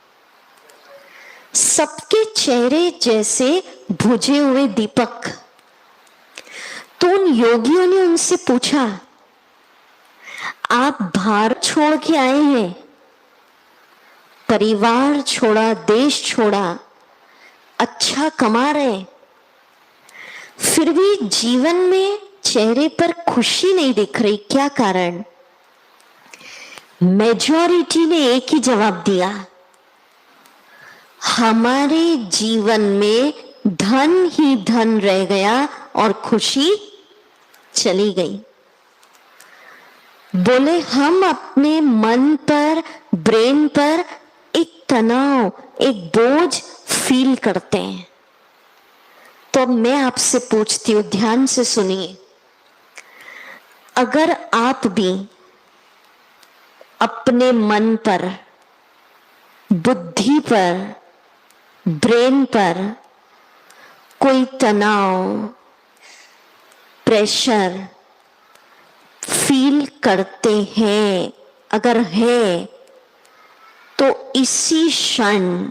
सबके चेहरे जैसे बुझे हुए दीपक। तो उन योगियों ने उनसे पूछा, आप भारत छोड़ के आए हैं, परिवार छोड़ा, देश छोड़ा, अच्छा कमा रहे, फिर भी जीवन में चेहरे पर खुशी नहीं दिख रही, क्या कारण? मेजॉरिटी ने एक ही जवाब दिया, हमारे जीवन में धन ही धन रह गया और खुशी चली गई। बोले हम अपने मन पर, ब्रेन पर एक तनाव, एक बोझ फील करते हैं। तो मैं आपसे पूछती हूं, ध्यान से सुनिए, अगर आप भी अपने मन पर, बुद्धि पर, ब्रेन पर कोई तनाव, प्रेशर फील करते हैं, अगर है तो इसी क्षण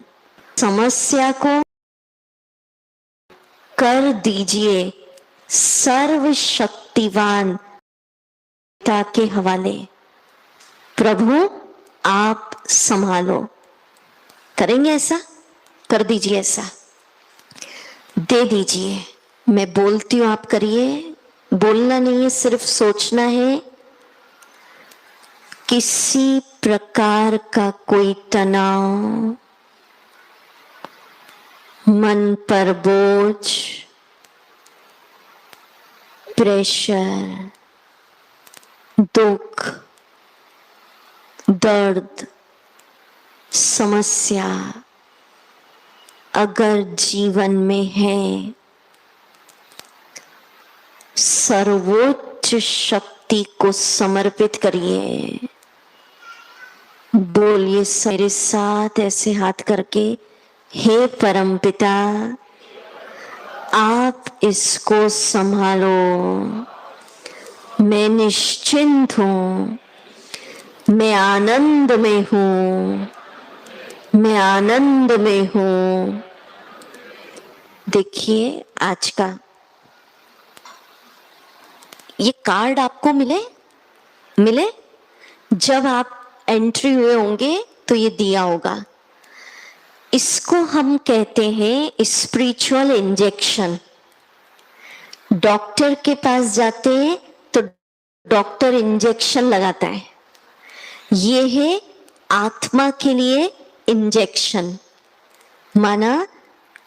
समस्या को कर दीजिए सर्वशक्तिवान पिता के हवाले। प्रभु आप संभालो। करेंगे ऐसा? कर दीजिए, ऐसा दे दीजिए। मैं बोलती हूं, आप करिए। बोलना नहीं है, सिर्फ सोचना है। किसी प्रकार का कोई तनाव, मन पर बोझ, प्रेशर, दुख, दर्द, समस्या अगर जीवन में है, सर्वोच्च उच्च शक्ति को समर्पित करिए। बोलिए मेरे साथ ऐसे हाथ करके, हे परमपिता आप इसको संभालो, मैं निश्चिंत हूँ, मैं आनंद में हूँ, मैं आनंद में हूँ। देखिए आज का ये कार्ड आपको मिले जब आप एंट्री हुए होंगे तो ये दिया होगा। इसको हम कहते हैं स्पिरिचुअल इंजेक्शन। डॉक्टर के पास जाते हैं तो डॉक्टर इंजेक्शन लगाता है, ये है आत्मा के लिए इंजेक्शन। माना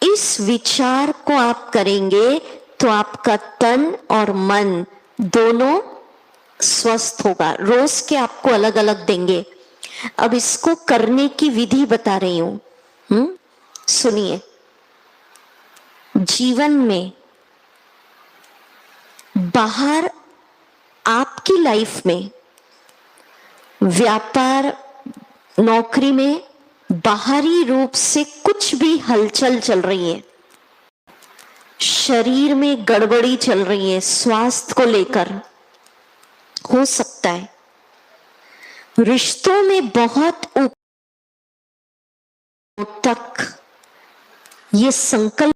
इस विचार को आप करेंगे तो आपका तन और मन दोनों स्वस्थ होगा। रोज के आपको अलग अलग देंगे। अब इसको करने की विधि बता रही हूं, सुनिए। जीवन में बाहर आपकी लाइफ में, व्यापार नौकरी में बाहरी रूप से कुछ भी हलचल चल रही है, शरीर में गड़बड़ी चल रही है, स्वास्थ्य को लेकर हो सकता है, रिश्तों में बहुत तक ये संकल्प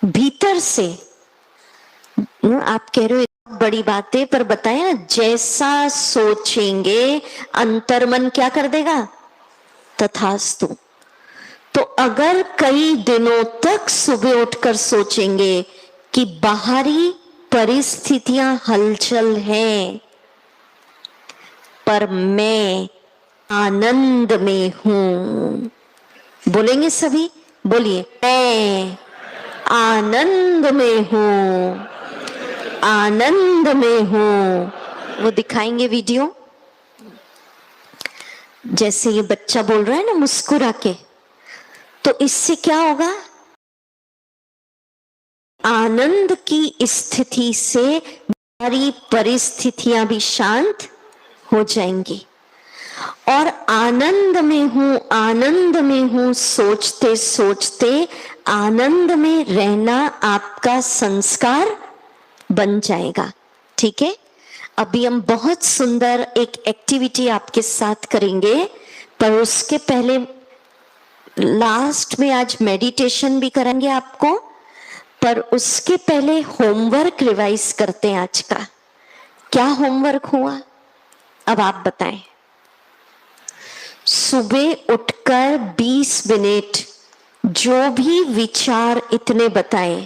भीतर से आप कह रहे हो बड़ी बात है, पर बताए ना, जैसा सोचेंगे अंतर्मन क्या कर देगा, तथास्तु। तो अगर कई दिनों तक सुबह उठकर सोचेंगे कि बाहरी परिस्थितियां हलचल हैं पर मैं आनंद में हूं, बोलेंगे सभी, बोलिए, मैं आनंद में हूं, आनंद में हूं। वो दिखाएंगे वीडियो, जैसे ये बच्चा बोल रहा है ना मुस्कुरा के, तो इससे क्या होगा, आनंद की स्थिति से सारी परिस्थितियां भी शांत हो जाएंगी। और आनंद में हूं, आनंद में हूं सोचते सोचते आनंद में रहना आपका संस्कार बन जाएगा। ठीक है, अभी हम बहुत सुंदर एक एक्टिविटी आपके साथ करेंगे, पर उसके पहले लास्ट में आज मेडिटेशन भी करेंगे आपको, पर उसके पहले होमवर्क रिवाइज करते हैं आज का। क्या होमवर्क हुआ अब आप बताएं। सुबह उठकर 20 मिनट जो भी विचार इतने बताए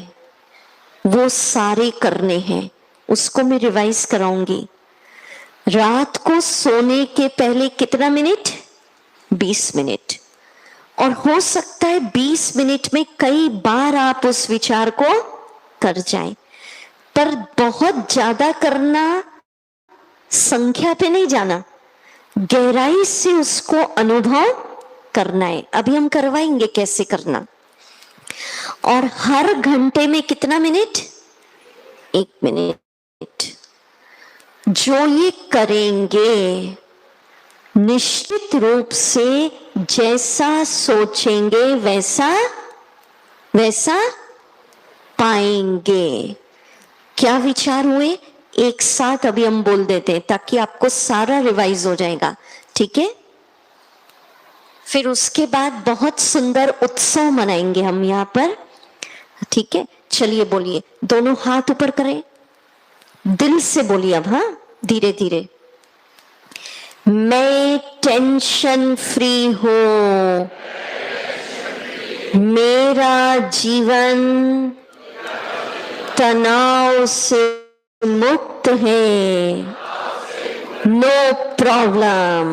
वो सारे करने हैं, उसको मैं रिवाइज कराऊंगी। रात को सोने के पहले कितना मिनट, 20 मिनट। और हो सकता है 20 मिनट में कई बार आप उस विचार को कर जाएं, पर बहुत ज्यादा करना, संख्या पे नहीं जाना, गहराई से उसको अनुभव करना है। अभी हम करवाएंगे कैसे करना। और हर घंटे में कितना मिनट, 1 मिनट। जो ये करेंगे निश्चित रूप से जैसा सोचेंगे वैसा वैसा पाएंगे। क्या विचार हुए एक साथ अभी हम बोल देते हैं ताकि आपको सारा रिवाइज हो जाएगा। ठीक है, फिर उसके बाद बहुत सुंदर उत्सव मनाएंगे हम यहाँ पर। ठीक है, चलिए बोलिए, दोनों हाथ ऊपर करें, दिल से बोलिए अब, हाँ धीरे धीरे। मैं टेंशन फ्री हूं, मेरा जीवन तनाव से मुक्त है, नो प्रॉब्लम।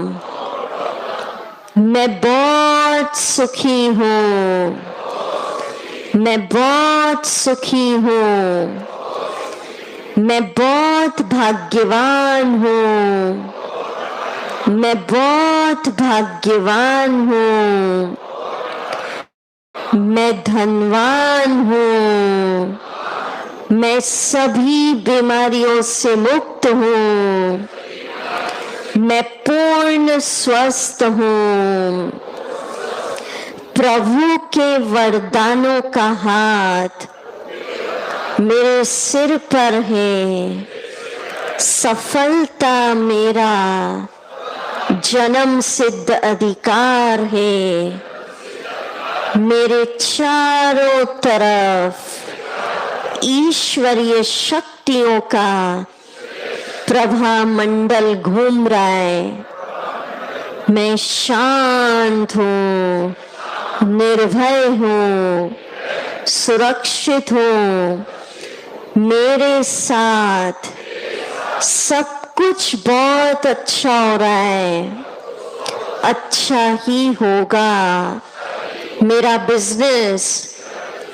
मैं बहुत सुखी हूं, मैं बहुत सुखी हूं, मैं बहुत भाग्यवान हूं, मैं बहुत भाग्यवान हूं, मैं धनवान हूं, मैं सभी बीमारियों से मुक्त हूँ, मैं पूर्ण स्वस्थ हूँ। प्रभु के वरदानों का हाथ मेरे सिर पर है। सफलता मेरा जन्म सिद्ध अधिकार है। मेरे चारों तरफ ईश्वरीय शक्तियों का प्रभा मंडल घूम रहा है। मैं शांत हूँ, निर्भय हूँ, सुरक्षित हूँ। मेरे साथ सब कुछ बहुत अच्छा हो रहा है, अच्छा ही होगा। मेरा बिजनेस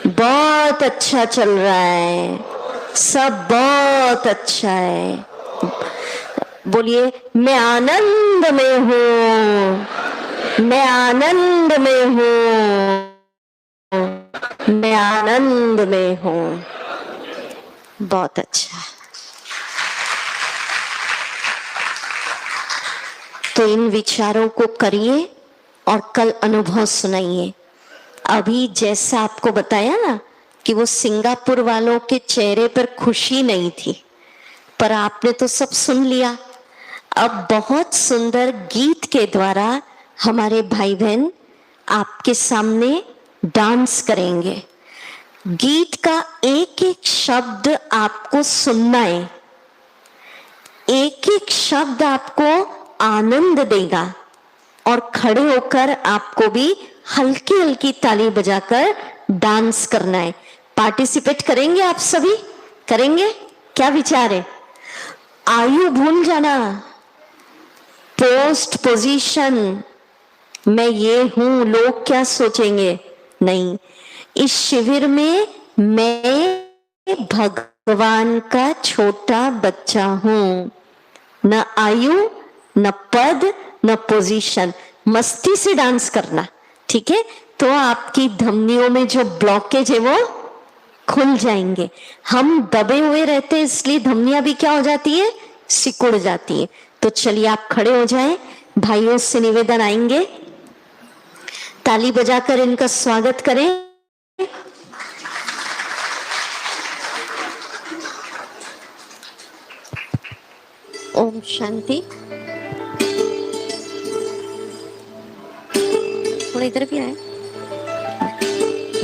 बहुत अच्छा चल रहा है, सब बहुत अच्छा है। बोलिए, मैं आनंद में हूँ, मैं आनंद में हूँ, मैं आनंद में हूँ। बहुत अच्छा। तो इन विचारों को करिए और कल अनुभव सुनाइए। अभी जैसा आपको बताया ना कि वो सिंगापुर वालों के चेहरे पर खुशी नहीं थी, पर आपने तो सब सुन लिया। अब बहुत सुंदर गीत के द्वारा हमारे भाई बहन आपके सामने डांस करेंगे। गीत का एक एक शब्द आपको सुनना है, एक एक शब्द आपको आनंद देगा और खड़े होकर आपको भी हल्की हल्की ताली बजाकर डांस करना है। पार्टिसिपेट करेंगे आप सभी? करेंगे? क्या विचार है? आयु भूल जाना, पोस्ट पोजीशन, मैं ये हूं, लोग क्या सोचेंगे, नहीं। इस शिविर में मैं भगवान का छोटा बच्चा हूं। न आयु, न पद, न पोजीशन। मस्ती से डांस करना, ठीक है? तो आपकी धमनियों में जो ब्लॉकेज है वो खुल जाएंगे। हम दबे हुए रहते हैं, इसलिए धमनियां भी क्या हो जाती है, सिकुड़ जाती है। तो चलिए आप खड़े हो जाएं। भाइयों से निवेदन आएंगे, ताली बजाकर इनका स्वागत करें। ओम शांति। थोड़ा इधर भी आए।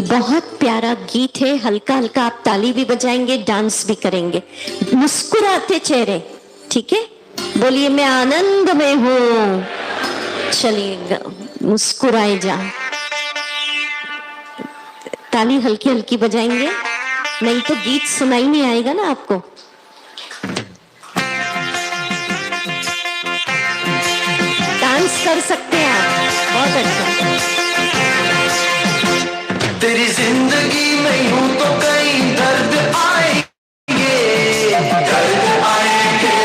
बहुत प्यारा गीत है, हल्का हल्का आप ताली भी बजाएंगे, डांस भी करेंगे, मुस्कुराते चेहरे, ठीक है? बोलिए, मैं आनंद में हूं। चलिए मुस्कुराए जा। ताली हल्की हल्की बजाएंगे, नहीं तो गीत सुनाई नहीं आएगा ना आपको। डांस कर सकते हैं आप, बहुत अच्छा। तेरी जिंदगी में यूं तो कई दर्द आएंगे, दर्द आएंगे।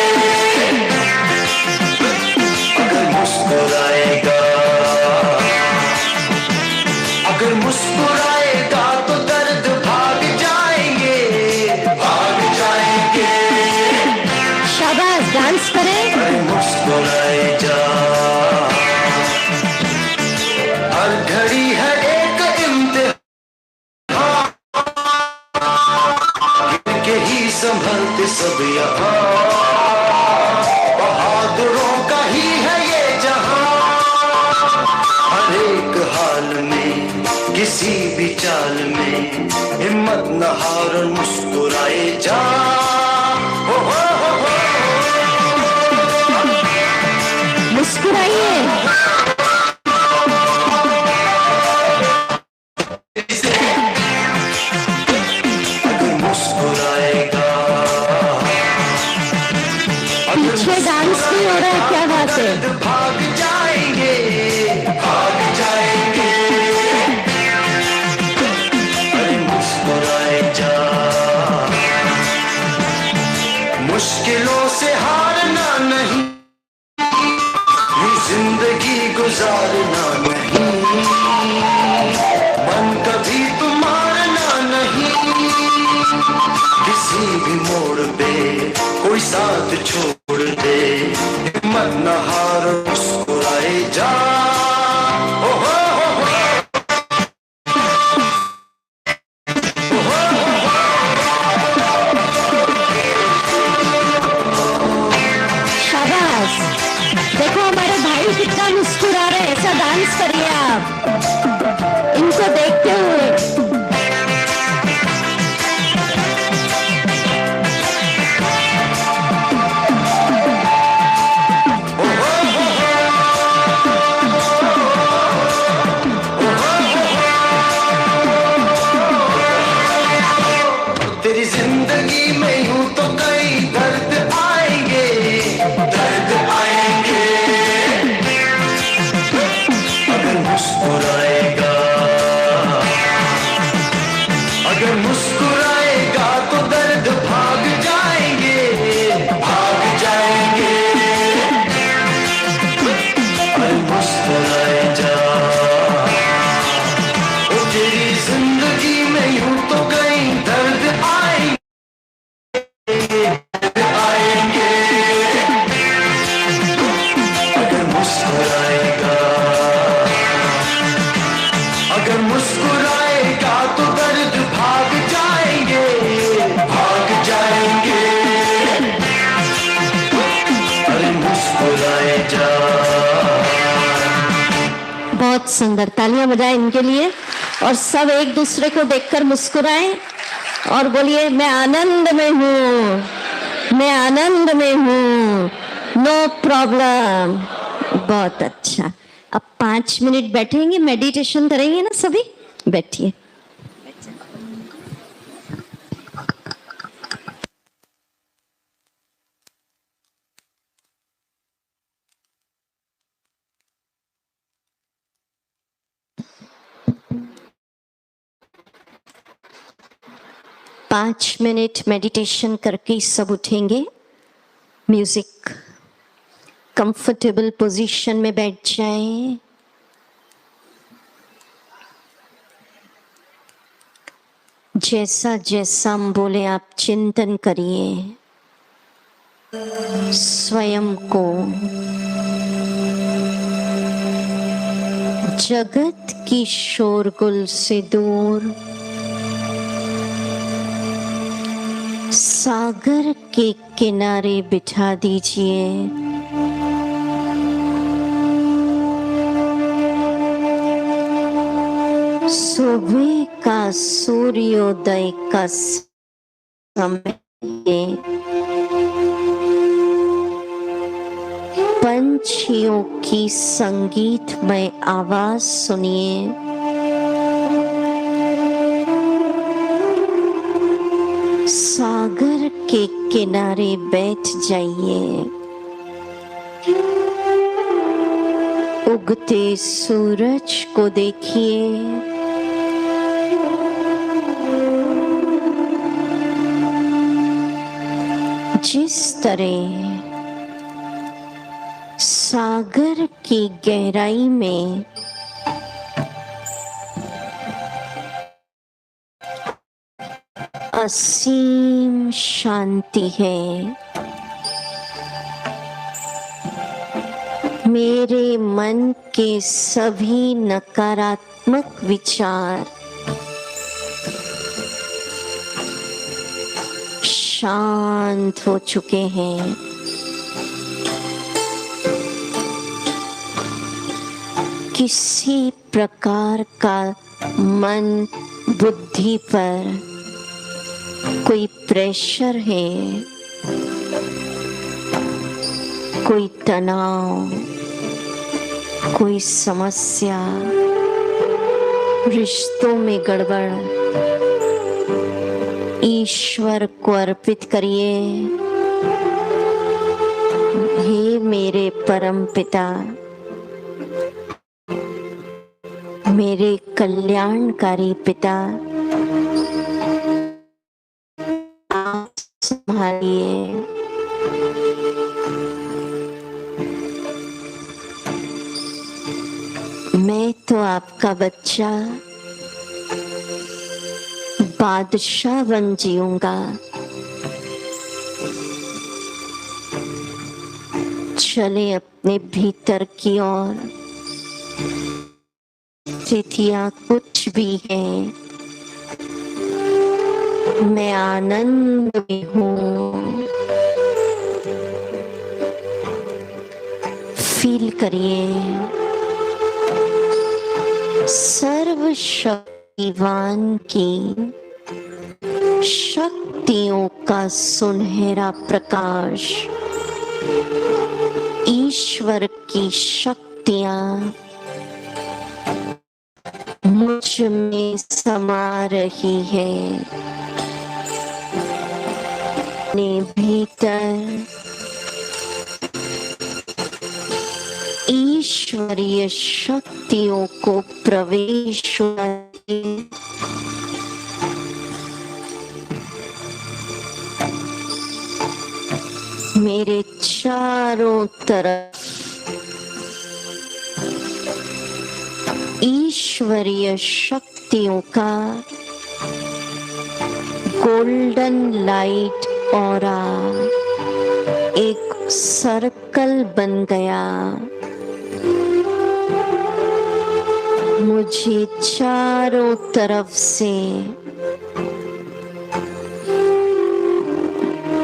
अगर मुस्कुराएगा, अगर मुस्कुराएगा तो दर्द भाग जाएंगे, भाग जाएंगे। शाबाश, डांस करें। अरे मुस्कुराए जा, हर घड़ी है एक इम्तिहान के ही संभलते सब यहाँ। बहादुरों का ही है ये जहां। हर एक हाल में, किसी भी चाल में हिम्मत न हार और मुस्कुराए जा। हो मुस्कुराइए। पीछे डांस नहीं हो रहा है, क्या बात है? भाग जाएंगे, भाग जाएंगे। अरे मुस्कुराए जा, मुश्किलों से हारना नहीं, ये जिंदगी गुजारना नहीं। मन कभी तुम मारना नहीं, मोड़ पे कोई साथ छोड़ दे, हिम्मत न हार मुस्कुराए जा। ओ हो हो शाबाश, देखो हमारे भाई कितना मुस्कुरा रहे हैं। ऐसा डांस करिए आप इनको देखते हुए। तेरी जिंदगी में यूं तो कई दर्द आएंगे, दर्द आएंगे। अगर मुस्कुराएगा, अगर मुस्कुराएगा तो दर्द भाग जाएंगे, भाग जाएंगे। अरे मुस्कुराए जा, ओ तेरी जिंदगी में यूं तो कई दर्द आएंगे, आएंगे। अगर मुस्कुराएगा, अगर मुस्कुराएगा तो दर्द भाग जाएंगे, भाग जाएंगे। अरे मुस्कुराए जा। बहुत सुंदर, तालियां बजाएं इनके लिए। और सब एक दूसरे को देखकर मुस्कुराएं और बोलिए मैं आनंद में हूँ, मैं आनंद में हूँ, नो प्रॉब्लम। बहुत अच्छा। अब 5 मिनट बैठेंगे, मेडिटेशन करेंगे ना सभी। बैठिए। पाँच मिनट मेडिटेशन करके सब उठेंगे। म्यूजिक, कंफर्टेबल पोजीशन में बैठ जाएं। जैसा जैसा हम बोले आप चिंतन करिए स्वयं को। जगत की शोरगुल से दूर सागर के किनारे बिठा दीजिए। सुबह का सूर्योदय का समय, पंछियों की संगीतमय आवाज सुनिए। सागर के किनारे बैठ जाइए। उगते सूरज को देखिए। जिस तरह सागर की गहराई में असीम शांति है, मेरे मन के सभी नकारात्मक विचार शांत हो चुके हैं। किसी प्रकार का मन बुद्धि पर कोई प्रेशर है, कोई तनाव, कोई समस्या, रिश्तों में गड़बड़, ईश्वर को अर्पित करिए। हे मेरे परम पिता, मेरे कल्याणकारी पिता, आप संभालिए। मैं तो आपका बच्चा बादशाह बन जीऊंगा। चले अपने भीतर की ओर। स्थितियां कुछ भी हैं, मैं आनंद में हूँ। फील करिए सर्वशक्तिवान की शक्तियों का सुनहरा प्रकाश, ईश्वर की शक्तियां मुझ में समा रही है। अपने भीतर ईश्वरीय शक्तियों को प्रवेश हुआ। मेरे चारों तरफ ईश्वरीय शक्तियों का गोल्डन लाइट ऑरा एक सर्कल बन गया। मुझे चारों तरफ से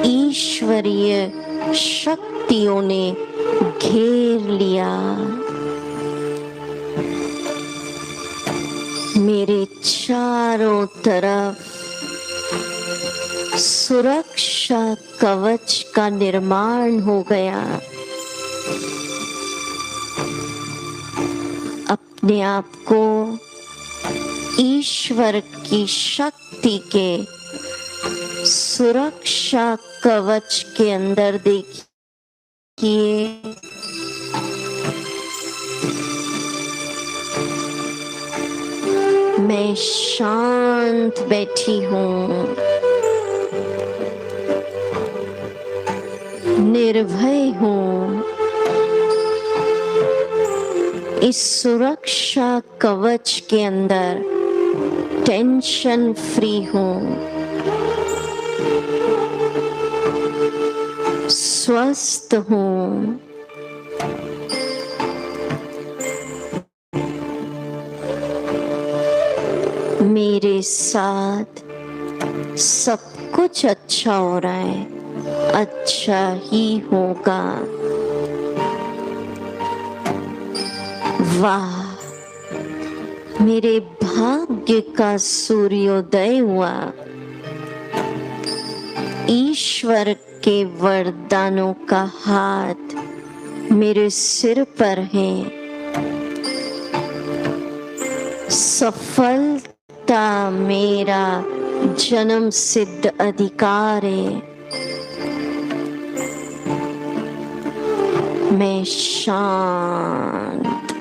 ईश्वरीय शक्तियों ने घेर लिया। मेरे चारों तरफ सुरक्षा कवच का निर्माण हो गया। अपने आप को ईश्वर की शक्ति के सुरक्षा कवच के अंदर देखिए। मैं शांत बैठी हूँ, निर्भय हूँ। इस सुरक्षा कवच के अंदर टेंशन फ्री हूँ, स्वस्थ हूँ। मेरे साथ सब कुछ अच्छा हो रहा है, अच्छा ही होगा। वाह, मेरे भाग्य का सूर्योदय हुआ। ईश्वर के वरदानों का हाथ मेरे सिर पर है। सफलता मेरा जन्म सिद्ध अधिकार है। मैं शांत